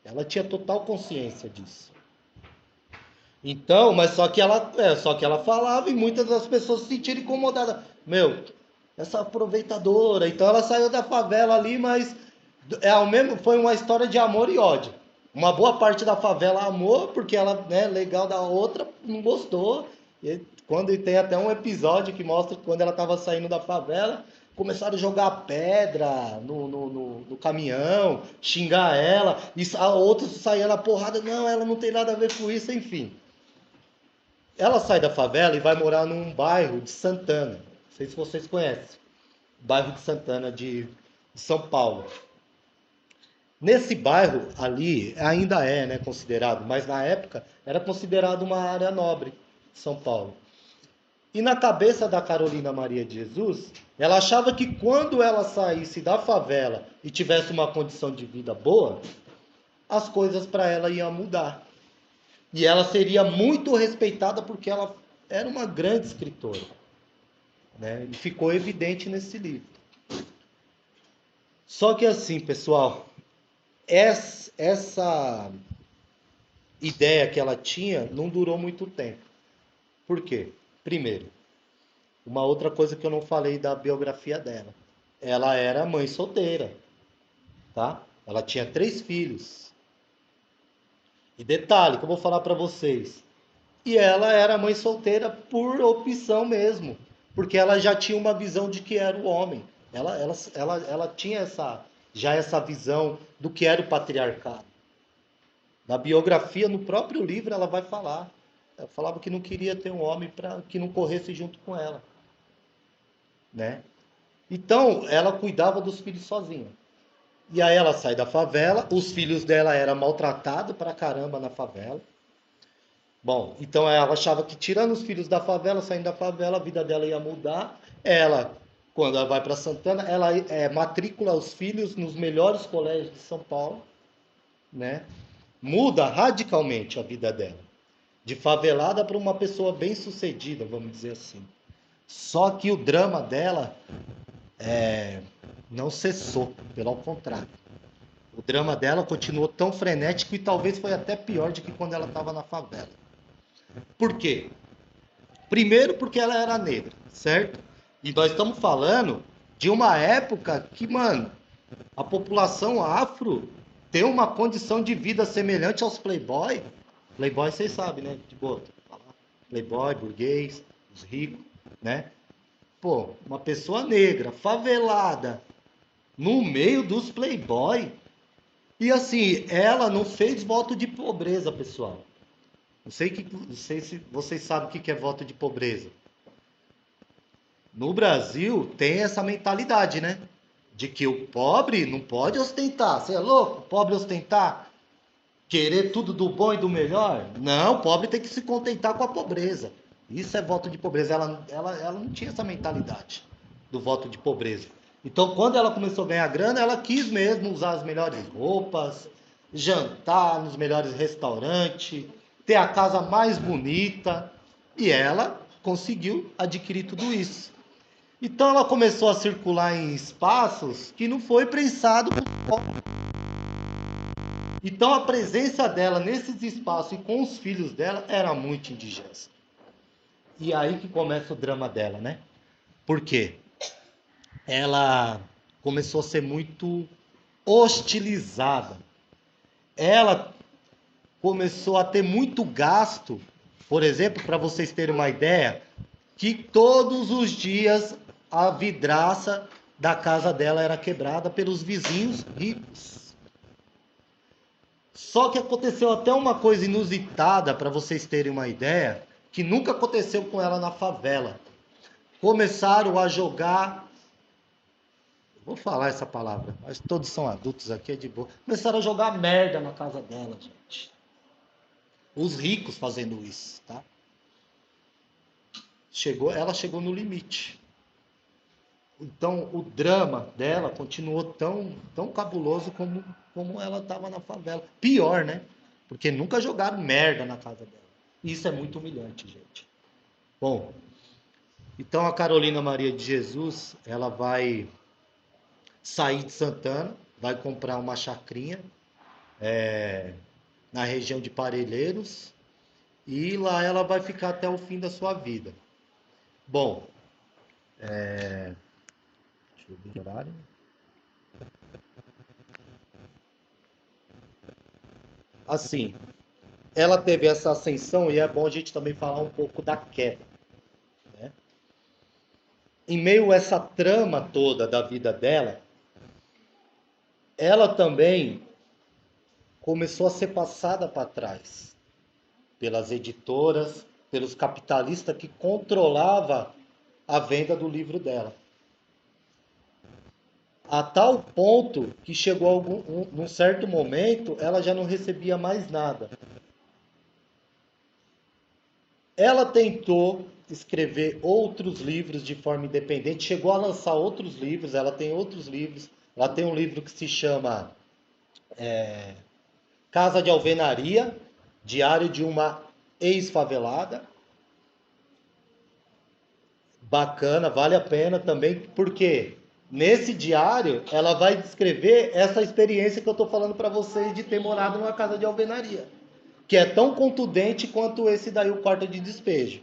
B: Ela tinha total consciência disso. Então, mas só que ela falava e muitas das pessoas se sentiram incomodadas. Meu, essa aproveitadora. Então ela saiu da favela ali, mas foi uma história de amor e ódio. Uma boa parte da favela amou, porque ela, né, legal, da outra não gostou. E quando tem até um episódio que mostra que quando ela estava saindo da favela, começaram a jogar pedra no caminhão, xingar ela, e a outra saía na porrada, não, ela não tem nada a ver com isso, enfim. Ela sai da favela e vai morar num bairro de Santana. Não sei se vocês conhecem. Bairro de Santana de São Paulo. Nesse bairro ali, ainda é, né, considerado, mas na época era considerado uma área nobre de São Paulo. E na cabeça da Carolina Maria de Jesus, ela achava que quando ela saísse da favela e tivesse uma condição de vida boa, as coisas para ela iam mudar. E ela seria muito respeitada porque ela era uma grande escritora, né? E ficou evidente nesse livro. Só que assim, pessoal, essa ideia que ela tinha não durou muito tempo. Por quê? Primeiro, uma outra coisa que eu não falei da biografia dela. Ela era mãe solteira, tá? Ela tinha 3 filhos. E detalhe que eu vou falar para vocês. E ela era mãe solteira por opção mesmo. Porque ela já tinha uma visão de que era o homem. Ela tinha essa visão do que era o patriarcado. Na biografia, no próprio livro, ela vai falar. Ela falava que não queria ter um homem que não corresse junto com ela, né? Então, ela cuidava dos filhos sozinha. E aí ela sai da favela, os filhos dela eram maltratados pra caramba na favela. Bom, então ela achava que tirando os filhos da favela, saindo da favela, a vida dela ia mudar. Ela, quando ela vai para Santana, ela matricula os filhos nos melhores colégios de São Paulo, né? Muda radicalmente a vida dela. De favelada para uma pessoa bem-sucedida, vamos dizer assim. Só que o drama dela não cessou, pelo contrário. O drama dela continuou tão frenético e talvez foi até pior do que quando ela estava na favela. Por quê? Primeiro porque ela era negra, certo? E nós estamos falando de uma época que, mano, a população afro tem uma condição de vida semelhante aos playboy. Playboy, vocês sabem, né? De boa. Playboy, burguês, os ricos, né? Pô, uma pessoa negra, favelada, no meio dos playboy. E assim, ela não fez voto de pobreza, pessoal. Não sei se vocês sabem o que é voto de pobreza. No Brasil tem essa mentalidade, né? De que o pobre não pode ostentar. Você é louco? Pobre ostentar? Querer tudo do bom e do melhor? Não, o pobre tem que se contentar com a pobreza. Isso é voto de pobreza. Ela não tinha essa mentalidade do voto de pobreza. Então, quando ela começou a ganhar grana, ela quis mesmo usar as melhores roupas, jantar nos melhores restaurantes, ter a casa mais bonita. E ela conseguiu adquirir tudo isso. Então, ela começou a circular em espaços que não foi prensado por pobre. Então a presença dela nesses espaços e com os filhos dela era muito indigesta. E aí que começa o drama dela, né? Por quê? Ela começou a ser muito hostilizada. Ela começou a ter muito gasto. Por exemplo, para vocês terem uma ideia, que todos os dias a vidraça da casa dela era quebrada pelos vizinhos ricos. Só que aconteceu até uma coisa inusitada, para vocês terem uma ideia, que nunca aconteceu com ela na favela. Começaram a jogar. Vou falar essa palavra, mas todos são adultos aqui, é de boa. Começaram a jogar merda na casa dela, gente. Os ricos fazendo isso, tá? Ela chegou no limite. Então o drama dela continuou tão cabuloso como ela estava na favela. Pior, né? Porque nunca jogaram merda na casa dela. Isso é muito humilhante, gente. Bom, então a Carolina Maria de Jesus, ela vai sair de Santana, vai comprar uma chacrinha na região de Parelheiros e lá ela vai ficar até o fim da sua vida. Bom, deixa eu ver o horário. Assim, ela teve essa ascensão e é bom a gente também falar um pouco da queda. Né? Em meio a essa trama toda da vida dela, ela também começou a ser passada para trás pelas editoras, pelos capitalistas que controlavam a venda do livro dela. A tal ponto que chegou num certo momento, ela já não recebia mais nada. Ela tentou escrever outros livros de forma independente, chegou a lançar outros livros, ela tem outros livros. Ela tem um livro que se chama Casa de Alvenaria, Diário de uma Ex-Favelada. Bacana, vale a pena também, porque nesse diário ela vai descrever essa experiência que eu estou falando para vocês de ter morado numa casa de alvenaria, que é tão contundente quanto esse daí, o Quarto de Despejo.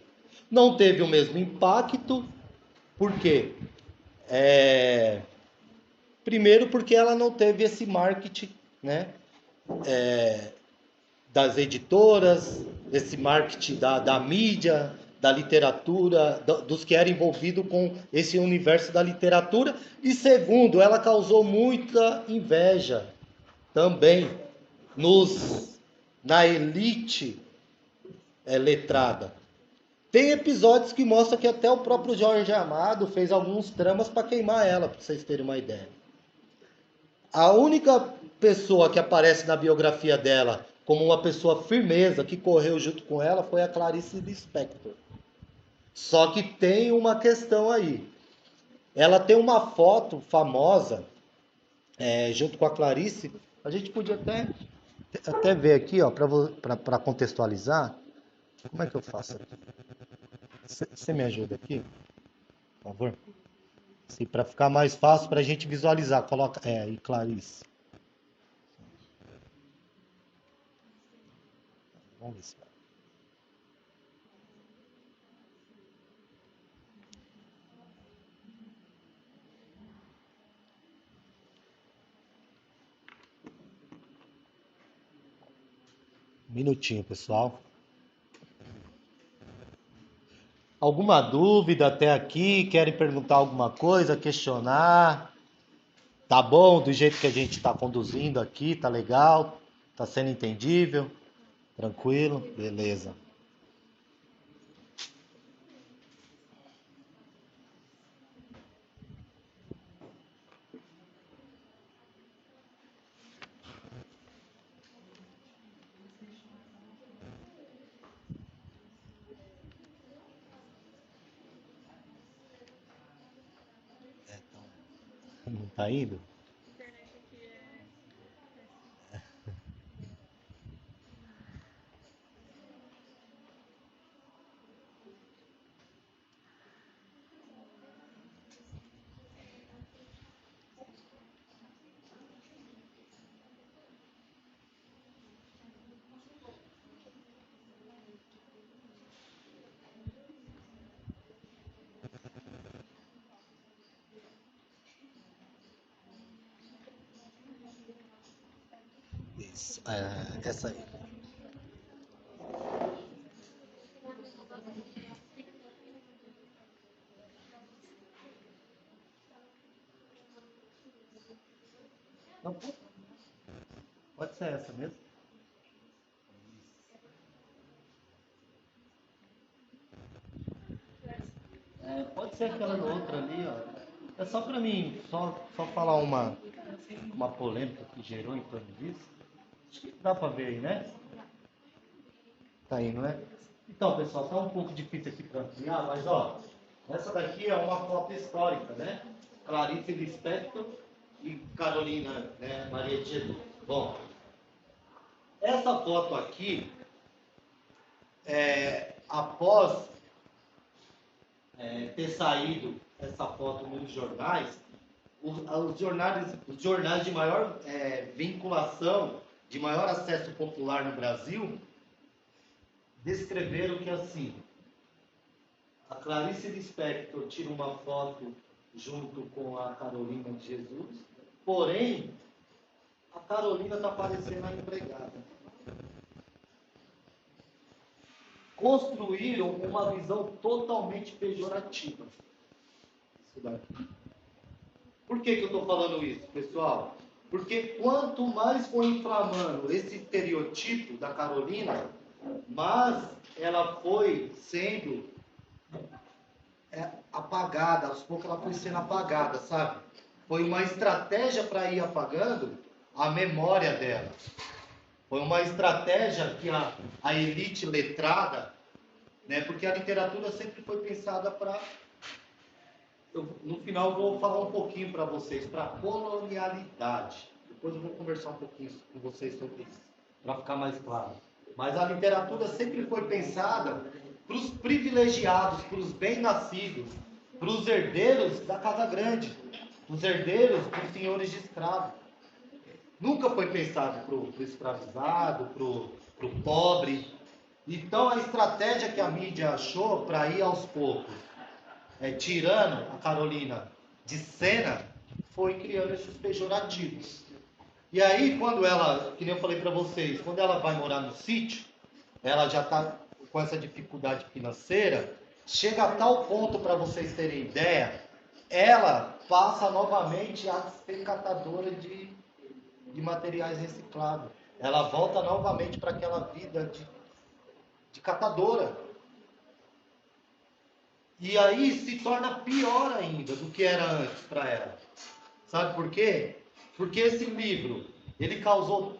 B: Não teve o mesmo impacto, por quê? Primeiro porque ela não teve esse marketing, né, das editoras, esse marketing da mídia, da literatura, dos que eram envolvidos com esse universo da literatura. E segundo, ela causou muita inveja também na elite letrada. Tem episódios que mostram que até o próprio Jorge Amado fez alguns tramas para queimar ela, para vocês terem uma ideia. A única pessoa que aparece na biografia dela como uma pessoa firmeza que correu junto com ela foi a Clarice Lispector. Só que tem uma questão aí. Ela tem uma foto famosa junto com a Clarice. A gente podia até ver aqui, ó, para contextualizar. Como é que eu faço aqui? Você me ajuda aqui, por favor? Para ficar mais fácil para a gente visualizar. Coloca aí, Clarice. Vamos ver se vai. Um minutinho, pessoal. Alguma dúvida até aqui? Querem perguntar alguma coisa, questionar? Tá bom do jeito que a gente está conduzindo aqui? Tá legal? Tá sendo entendível? Tranquilo? Beleza. Não tá indo? Isso, essa aí. Não, pode ser essa mesmo? Pode ser aquela outra ali, ó. É só pra mim, só falar uma polêmica que gerou em torno disso. Acho que dá pra ver aí, né? Tá aí, não é? Então, pessoal, tá um pouco difícil aqui para ampliar, mas ó, essa daqui é uma foto histórica, né? Clarice Lispector e Carolina, né, Maria de Jesus. Bom, essa foto aqui, após ter saído essa foto nos jornais, os jornais de maior vinculação, de maior acesso popular no Brasil, descreveram que assim, a Clarice Lispector tira uma foto junto com a Carolina de Jesus, porém, a Carolina está parecendo a empregada. Construíram uma visão totalmente pejorativa. Isso daqui. Por que eu estou falando isso, pessoal? Porque quanto mais foi inflamando esse estereotipo da Carolina, mais ela foi sendo apagada, aos poucos ela foi sendo apagada, sabe? Foi uma estratégia para ir apagando a memória dela. Foi uma estratégia que a elite letrada, né? Porque a literatura sempre foi pensada para... No final eu vou falar um pouquinho para vocês, para a colonialidade. Depois eu vou conversar um pouquinho com vocês sobre isso, para ficar mais claro. Mas a literatura sempre foi pensada para os privilegiados, para os bem-nascidos, para os herdeiros da casa grande, os herdeiros dos senhores de escravo. Nunca foi pensado para o escravizado, para o pobre. Então a estratégia que a mídia achou para ir aos poucos, tirando a Carolina de cena, foi criando esses pejorativos. E aí, quando ela, que nem eu falei para vocês, quando ela vai morar no sítio, ela já está com essa dificuldade financeira, chega a tal ponto, para vocês terem ideia, ela passa novamente a ser catadora de materiais reciclados. Ela volta novamente para aquela vida de catadora. E aí se torna pior ainda do que era antes para ela. Sabe por quê? Porque esse livro, ele causou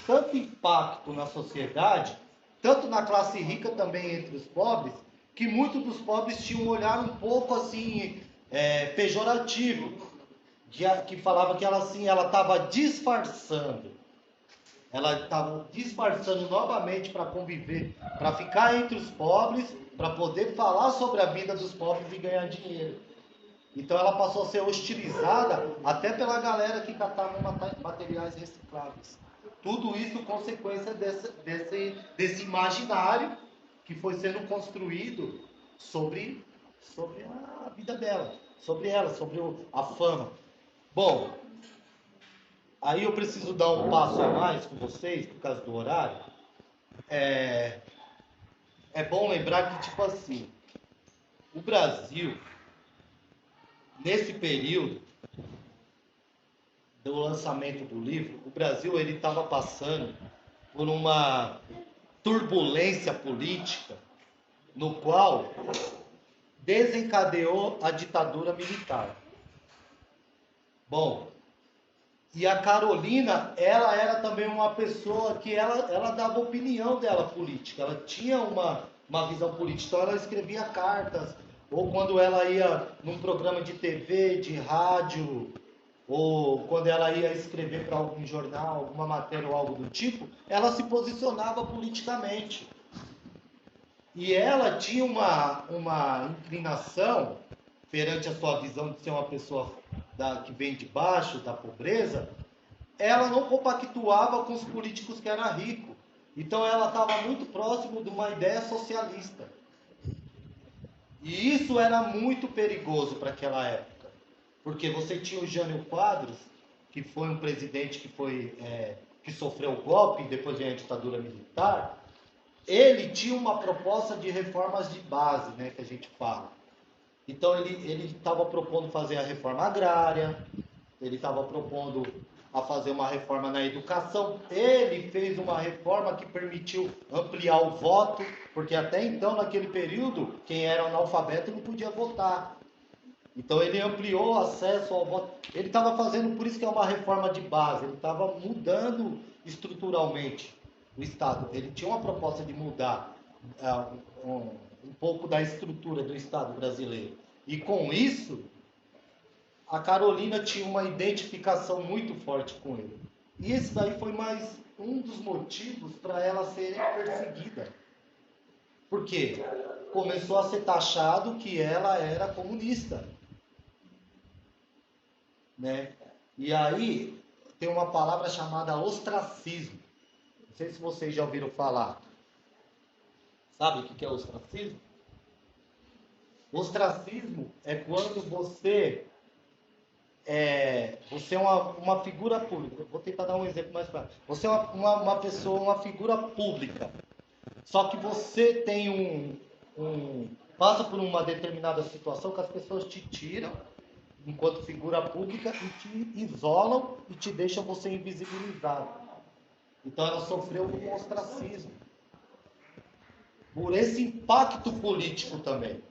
B: tanto impacto na sociedade, tanto na classe rica também entre os pobres, que muitos dos pobres tinham um olhar um pouco assim, pejorativo, que falava que ela assim, ela estava disfarçando. Ela estava disfarçando novamente para conviver, para ficar entre os pobres, para poder falar sobre a vida dos pobres e ganhar dinheiro. Então ela passou a ser hostilizada até pela galera que catava materiais recicláveis. Tudo isso consequência desse imaginário que foi sendo construído sobre a vida dela, sobre ela, sobre a fama. Bom, aí eu preciso dar um passo a mais com vocês, por causa do horário. É bom lembrar que, tipo assim, o Brasil, nesse período do lançamento do livro, o Brasil ele estava passando por uma turbulência política no qual desencadeou a ditadura militar. Bom, e a Carolina, ela era também uma pessoa que ela dava opinião dela política, ela tinha uma visão política, então ela escrevia cartas, ou quando ela ia num programa de TV, de rádio, ou quando ela ia escrever para algum jornal, alguma matéria ou algo do tipo, ela se posicionava politicamente. E ela tinha uma inclinação, perante a sua visão de ser uma pessoa que vem de baixo, da pobreza, ela não compactuava com os políticos que eram ricos. Então ela estava muito próximo de uma ideia socialista. E isso era muito perigoso para aquela época. Porque você tinha o Jânio Quadros, que foi um presidente que sofreu o golpe, depois veio a ditadura militar. Ele tinha uma proposta de reformas de base, né, que a gente fala. Então ele estava propondo fazer a reforma agrária, ele estava propondo a fazer uma reforma na educação. Ele fez uma reforma que permitiu ampliar o voto, porque até então, naquele período, quem era analfabeto não podia votar. Então ele ampliou o acesso ao voto. Ele estava fazendo, por isso que é uma reforma de base, ele estava mudando estruturalmente o Estado. Ele tinha uma proposta de mudar um pouco da estrutura do Estado brasileiro. E com isso, a Carolina tinha uma identificação muito forte com ele. E esse daí foi mais um dos motivos para ela ser perseguida. Por quê? Começou a ser taxado que ela era comunista. Né? E aí tem uma palavra chamada ostracismo. Não sei se vocês já ouviram falar. Sabe o que é ostracismo? Ostracismo é quando você é uma figura pública. Vou tentar dar um exemplo mais prático. Você é uma pessoa, uma figura pública. Só que você tem passa por uma determinada situação que as pessoas te tiram enquanto figura pública e te isolam e te deixam você invisibilizado. Então ela sofreu um ostracismo. Por esse impacto político também.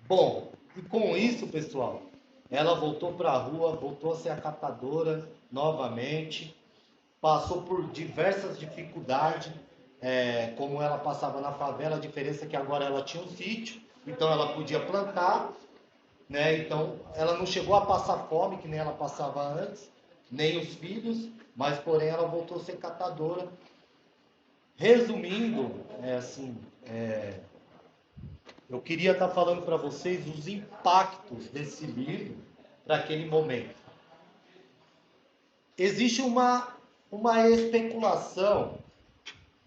B: Bom, e com isso, pessoal, ela voltou para a rua, voltou a ser acatadora novamente, passou por diversas dificuldades, como ela passava na favela, a diferença é que agora ela tinha um sítio, então ela podia plantar, né? Então ela não chegou a passar fome, que nem ela passava antes, nem os filhos, mas porém ela voltou a ser catadora. Resumindo, eu queria estar falando para vocês os impactos desse livro para aquele momento. Existe uma especulação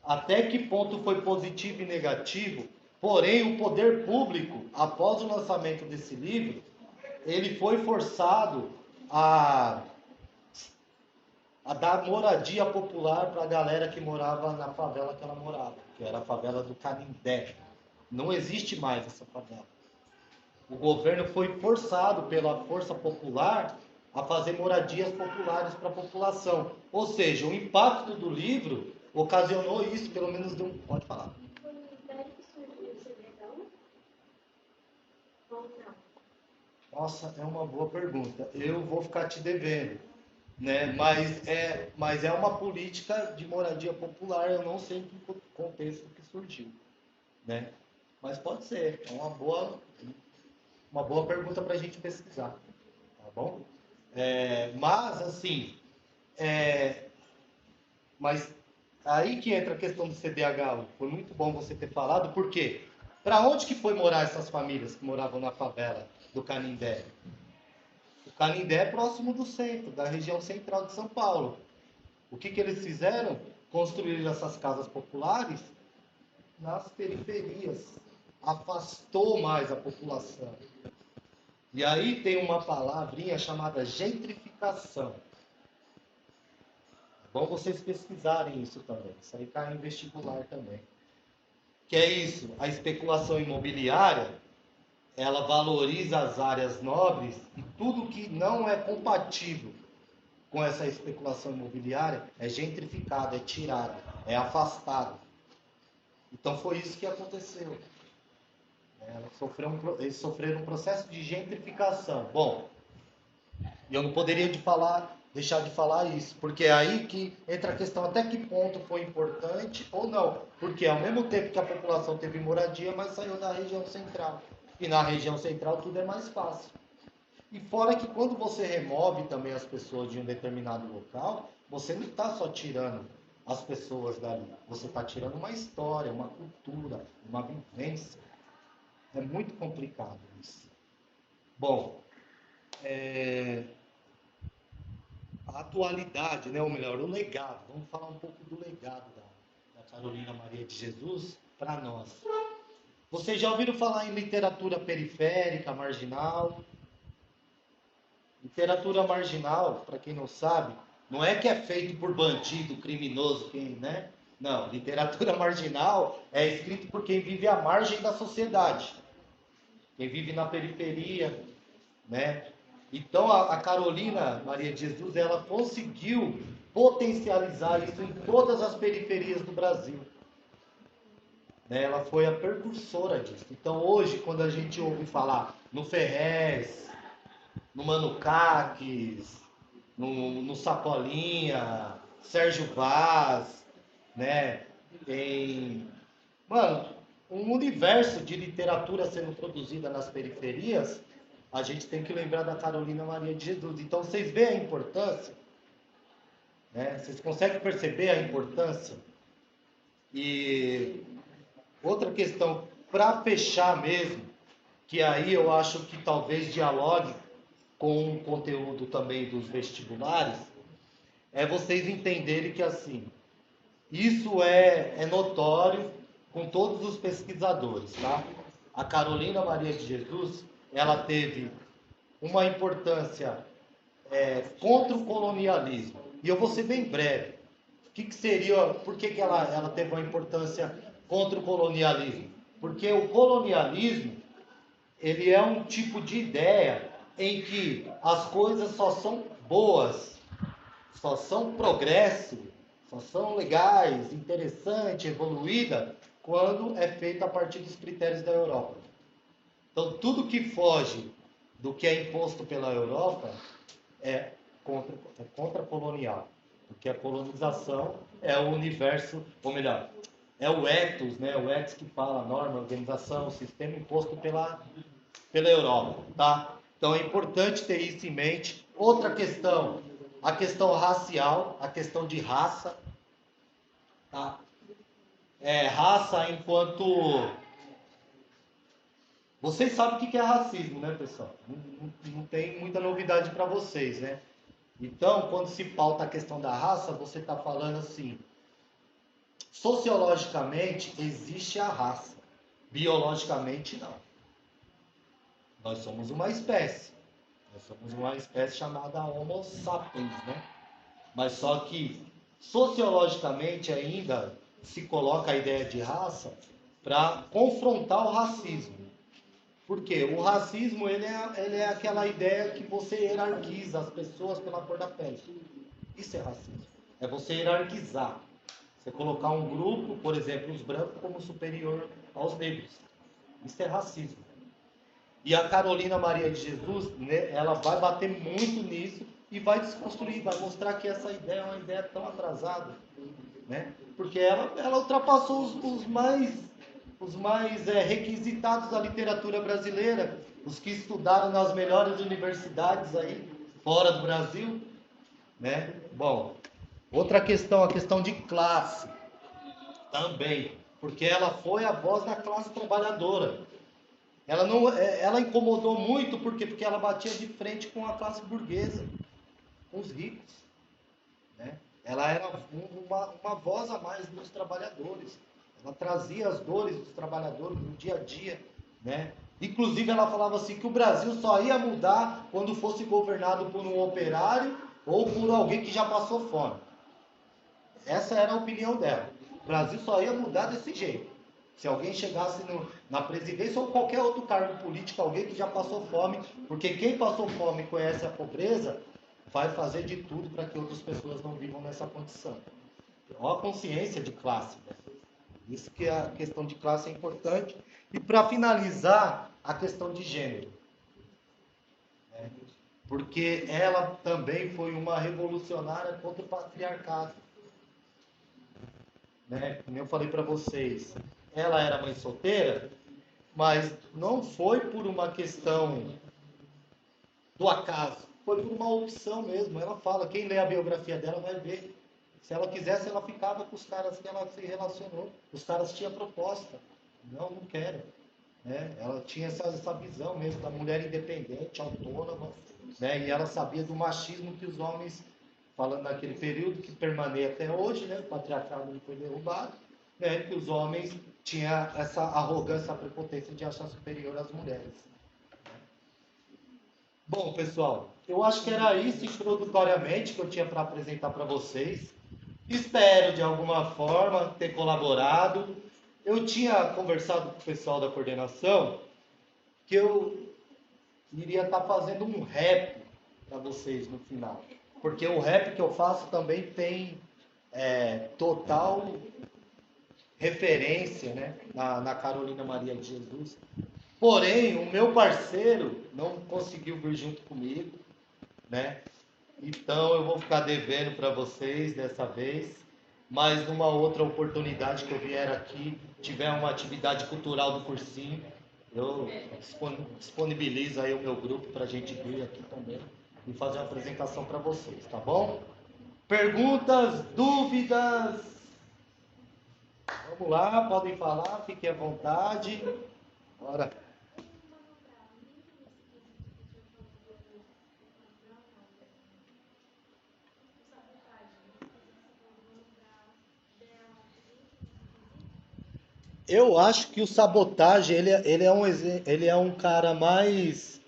B: até que ponto foi positivo e negativo, porém o poder público, após o lançamento desse livro, ele foi forçado a dar moradia popular para a galera que morava na favela que ela morava, que era a favela do Canindé. Não existe mais essa favela. O governo foi forçado pela força popular a fazer moradias populares para a população. Ou seja, o impacto do livro ocasionou isso, pelo menos de um... Pode falar.
C: Foi o Império que surgiu o Segredão? Ou não?
B: Nossa, é uma boa pergunta. Eu vou ficar te devendo, né? Mas é uma política de moradia popular, eu não sei em que contexto que surgiu, né? Mas pode ser, é uma boa pergunta para a gente pesquisar, tá bom? Mas assim, mas aí que entra a questão do CDH. Foi muito bom você ter falado, porque para onde que foi morar essas famílias que moravam na favela do Canindé? O Canindé é próximo do centro, da região central de São Paulo. O que eles fizeram? Construíram essas casas populares nas periferias. Afastou mais a população. E aí tem uma palavrinha chamada gentrificação. É bom vocês pesquisarem isso também. Isso aí cai em vestibular também. Que é isso, a especulação imobiliária, ela valoriza as áreas nobres e tudo que não é compatível com essa especulação imobiliária é gentrificado, é tirado, é afastado. Então foi isso que aconteceu. Eles sofreram um processo de gentrificação. Bom, eu não poderia deixar de falar isso, porque é aí que entra a questão até que ponto foi importante ou não. Porque ao mesmo tempo que a população teve moradia, mas saiu da região central. E na região central tudo é mais fácil. E fora que quando você remove também as pessoas de um determinado local, você não está só tirando as pessoas dali, você está tirando uma história, uma cultura, uma vivência. É muito complicado isso. Bom, a atualidade, né, ou melhor, o legado. Vamos falar um pouco do legado da Carolina Maria de Jesus para nós. Vocês já ouviram falar em literatura periférica, marginal? Literatura marginal, para quem não sabe, não é que é feito por bandido, criminoso, quem, né? Não, literatura marginal é escrito por quem vive à margem da sociedade, quem vive na periferia, né? Então a Carolina Maria de Jesus, ela conseguiu potencializar isso em todas as periferias do Brasil, né? Ela foi a precursora disso. Então hoje, quando a gente ouve falar no Ferrez, no Mano Caques, no Sacolinha, Sérgio Vaz, né? Em, mano, um universo de literatura sendo produzida nas periferias, a gente tem que lembrar da Carolina Maria de Jesus. Então vocês veem a importância, né? Vocês conseguem perceber a importância? E outra questão, para fechar mesmo, que aí eu acho que talvez dialogue com o conteúdo também dos vestibulares, é vocês entenderem que assim, isso é notório com todos os pesquisadores, tá? A Carolina Maria de Jesus, ela teve uma importância contra o colonialismo. E eu vou ser bem breve. Que seria, por que ela teve uma importância contra o colonialismo? Porque o colonialismo, ele é um tipo de ideia em que as coisas só são boas, só são progresso, só são legais, interessantes, evoluída, quando é feito a partir dos critérios da Europa. Então, tudo que foge do que é imposto pela Europa é contra-colonial. Porque a colonização é o universo, ou melhor, é o ethos, né? O ethos que fala a norma, a organização, o sistema imposto pela Europa, tá? Então é importante ter isso em mente. Outra questão, a questão racial, a questão de raça, tá? Raça enquanto... Vocês sabem o que é racismo, né, pessoal? Não tem muita novidade para vocês, né? Então, quando se pauta a questão da raça, você está falando assim, sociologicamente existe a raça, biologicamente não. Nós somos uma espécie. Nós somos uma espécie chamada Homo sapiens, né? Mas só que sociologicamente ainda se coloca a ideia de raça para confrontar o racismo. Por quê? O racismo ele é aquela ideia que você hierarquiza as pessoas pela cor da pele. Isso é racismo. É você hierarquizar. Você colocar um grupo, por exemplo, os brancos, como superior aos negros. Isso é racismo. E a Carolina Maria de Jesus, né, ela vai bater muito nisso e vai desconstruir, vai mostrar que essa ideia é uma ideia tão atrasada, né? Porque ela ultrapassou os mais requisitados da literatura brasileira, os que estudaram nas melhores universidades aí, fora do Brasil, né? Bom, outra questão, a questão de classe, também, porque ela foi a voz da classe trabalhadora. Ela incomodou muito porque ela batia de frente com a classe burguesa, com os ricos, né? Ela era uma voz a mais dos trabalhadores. Ela trazia as dores dos trabalhadores no dia a dia, né? Inclusive ela falava assim que o Brasil só ia mudar quando fosse governado por um operário ou por alguém que já passou fome. Essa era a opinião dela. O Brasil só ia mudar desse jeito. Se alguém chegasse na presidência ou qualquer outro cargo político, alguém que já passou fome, porque quem passou fome e conhece a pobreza, vai fazer de tudo para que outras pessoas não vivam nessa condição. Olha a consciência de classe. Né? Isso que a questão de classe é importante. E para finalizar, a questão de gênero. Né? Porque ela também foi uma revolucionária contra o patriarcado. Né? Como eu falei para vocês, ela era mãe solteira, mas não foi por uma questão do acaso. Foi por uma opção mesmo. Ela fala, quem lê a biografia dela vai ver. Se ela quisesse, ela ficava com os caras que ela se relacionou. Os caras tinham proposta. Não, não quero. Né? Ela tinha essa visão mesmo da mulher independente, autônoma, né? E ela sabia do machismo que os homens, falando naquele período que permanece até hoje, né? O patriarcado não foi derrubado, né? Que os homens tinham essa arrogância, essa prepotência de achar superior às mulheres. Bom, pessoal, eu acho que era isso introdutoriamente que eu tinha para apresentar para vocês. Espero, de alguma forma, ter colaborado. Eu tinha conversado com o pessoal da coordenação que eu iria estar fazendo um rap para vocês no final. Porque o rap que eu faço também tem total referência, né, na Carolina Maria de Jesus. Porém, o meu parceiro não conseguiu vir junto comigo, né? Então eu vou ficar devendo para vocês dessa vez, mas numa outra oportunidade que eu vier aqui, tiver uma atividade cultural do cursinho, eu disponibilizo aí o meu grupo para a gente vir aqui também e fazer uma apresentação para vocês, tá bom? Perguntas, dúvidas? Vamos lá, podem falar, fiquem à vontade. Bora. Eu acho que o Sabotagem, ele é um cara mais,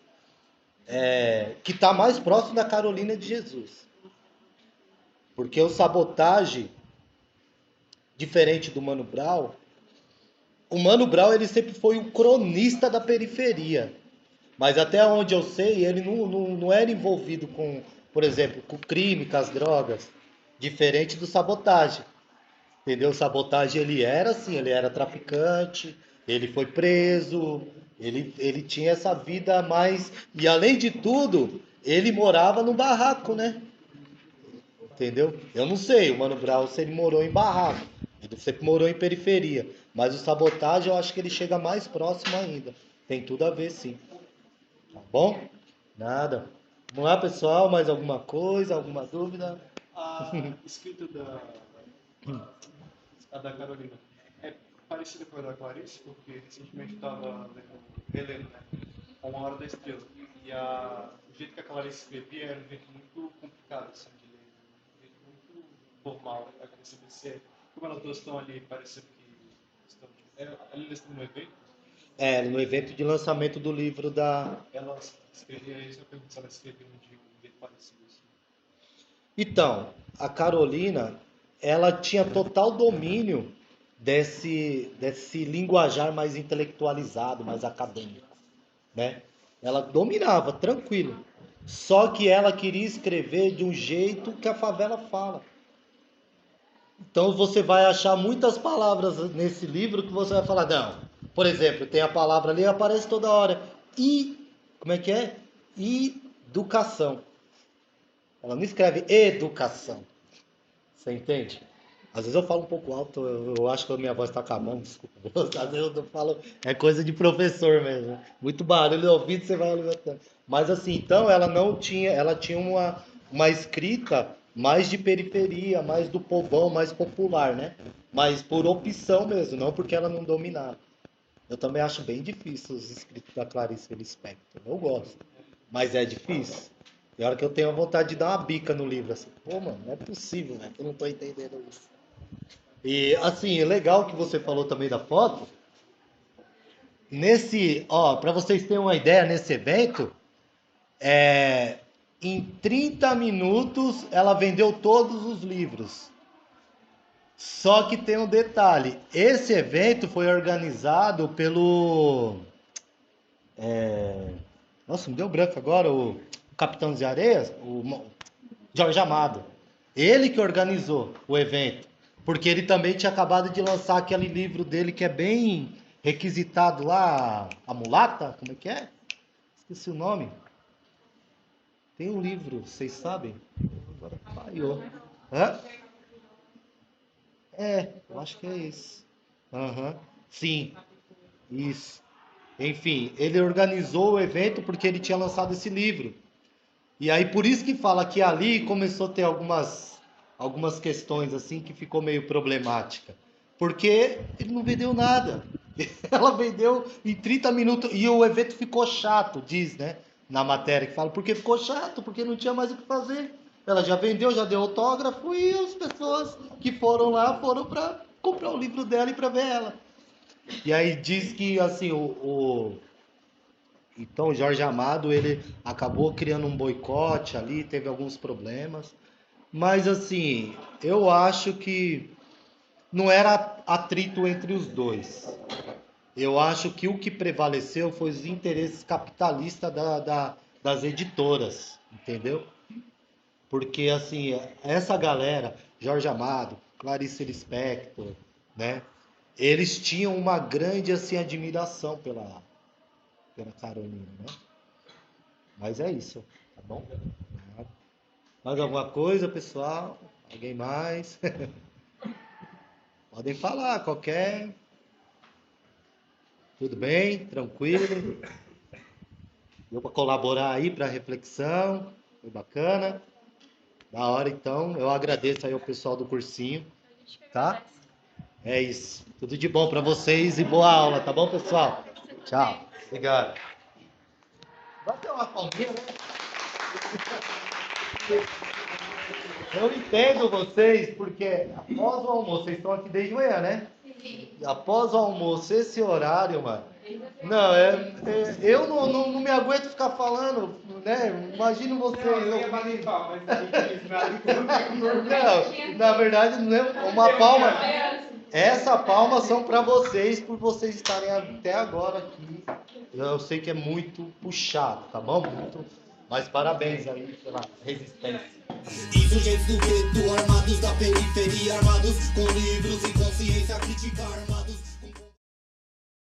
B: que está mais próximo da Carolina de Jesus. Porque o Sabotagem, diferente do Mano Brown, o Mano Brown ele sempre foi um cronista da periferia. Mas até onde eu sei, ele não era envolvido com, por exemplo, com crime, com as drogas. Diferente do Sabotagem. Entendeu? O Sabotagem ele era assim, ele era traficante, ele foi preso, ele tinha essa vida mais. E além de tudo, ele morava no barraco, né? Entendeu? Eu não sei, o Mano Brown se ele morou em barraco, ele sempre morou em periferia. Mas o Sabotagem eu acho que ele chega mais próximo ainda. Tem tudo a ver, sim. Tá bom? Nada. Vamos lá, pessoal, mais alguma coisa, alguma dúvida?
D: A escrita a da Carolina é parecida com a da Clarice, porque recentemente eu estava relendo, né? A Uma Hora da Estrela. E o jeito que a Clarice escrevia era um jeito muito complicado, assim, de ler. Um jeito muito formal, né? Para você, como elas duas estão ali, parecendo que estão. Elas estão no evento.
B: No evento de lançamento do livro da.
D: Elas escreviam isso, eu pergunto se elas escreviam de um jeito parecido, assim.
B: Então, a Carolina, ela tinha total domínio desse linguajar mais intelectualizado, mais acadêmico, né? Ela dominava, tranquilo. Só que ela queria escrever de um jeito que a favela fala. Então você vai achar muitas palavras nesse livro que você vai falar, não. Por exemplo, tem a palavra ali, aparece toda hora. Como é que é? Educação. Ela não escreve educação. Você entende? Às vezes eu falo um pouco alto, eu acho que a minha voz está acabando, desculpa. Às vezes eu falo, é coisa de professor mesmo. Muito barulho no ouvido, você vai levantando. Mas assim, então ela não tinha, ela tinha uma escrita mais de periferia, mais do povão, mais popular, né? Mas por opção mesmo, não porque ela não dominava. Eu também acho bem difícil os escritos da Clarice Lispector. Eu gosto, mas é difícil. Tem hora que eu tenho a vontade de dar uma bica no livro, assim. Pô, mano, não é possível, né? Eu não tô entendendo isso. E, assim, é legal que você falou também da foto. Pra vocês terem uma ideia, nesse evento, em 30 minutos ela vendeu todos os livros. Só que tem um detalhe, esse evento foi organizado pelo... Nossa, me deu branco agora, o Capitão de Areias, o Jorge Amado. Ele que organizou o evento, porque ele também tinha acabado de lançar aquele livro dele que é bem requisitado lá, A Mulata, como é que é? Esqueci o nome. Tem um livro, vocês sabem? Agora falhou. Hã? Eu acho que é isso. Aham. Sim, isso. Enfim, ele organizou o evento porque ele tinha lançado esse livro. E aí por isso que fala que ali começou a ter algumas questões assim que ficou meio problemática. Porque ele não vendeu nada. Ela vendeu em 30 minutos e o evento ficou chato, diz, né? Na matéria que fala, porque ficou chato, porque não tinha mais o que fazer. Ela já vendeu, já deu autógrafo e as pessoas que foram lá foram para comprar o livro dela e para ver ela. E aí diz que assim, então o Jorge Amado, ele acabou criando um boicote ali, teve alguns problemas. Mas assim, eu acho que não era atrito entre os dois. Eu acho que o que prevaleceu foi os interesses capitalistas das editoras, entendeu? Porque, assim, essa galera, Jorge Amado, Clarice Lispector, né? Eles tinham uma grande, assim, admiração pela Carolina, né? Mas é isso, tá bom? Mais alguma coisa, pessoal? Alguém mais? Podem falar, qualquer... Tudo bem? Tranquilo? Deu para colaborar aí para a reflexão? Foi bacana? Da hora, então. Eu agradeço aí ao pessoal do cursinho, tá? É isso. Tudo de bom para vocês e boa aula, tá bom, pessoal? Tchau. Obrigado. Vai ter uma palminha, né? Eu entendo vocês, porque após o almoço, vocês estão aqui desde manhã, né? Após o almoço, esse horário, mano. Não, eu não me aguento ficar falando, né? Imagino vocês.
D: Eu ia bater palma, mas
B: Não, na verdade, não é uma palma. Essa palma são para vocês, por vocês estarem até agora aqui. Eu sei que é muito puxado, tá bom? Muito. Mas parabéns aí pela resistência.
A: Sujeitos do gueto, armados da periferia, armados com livros e consciência crítica armada.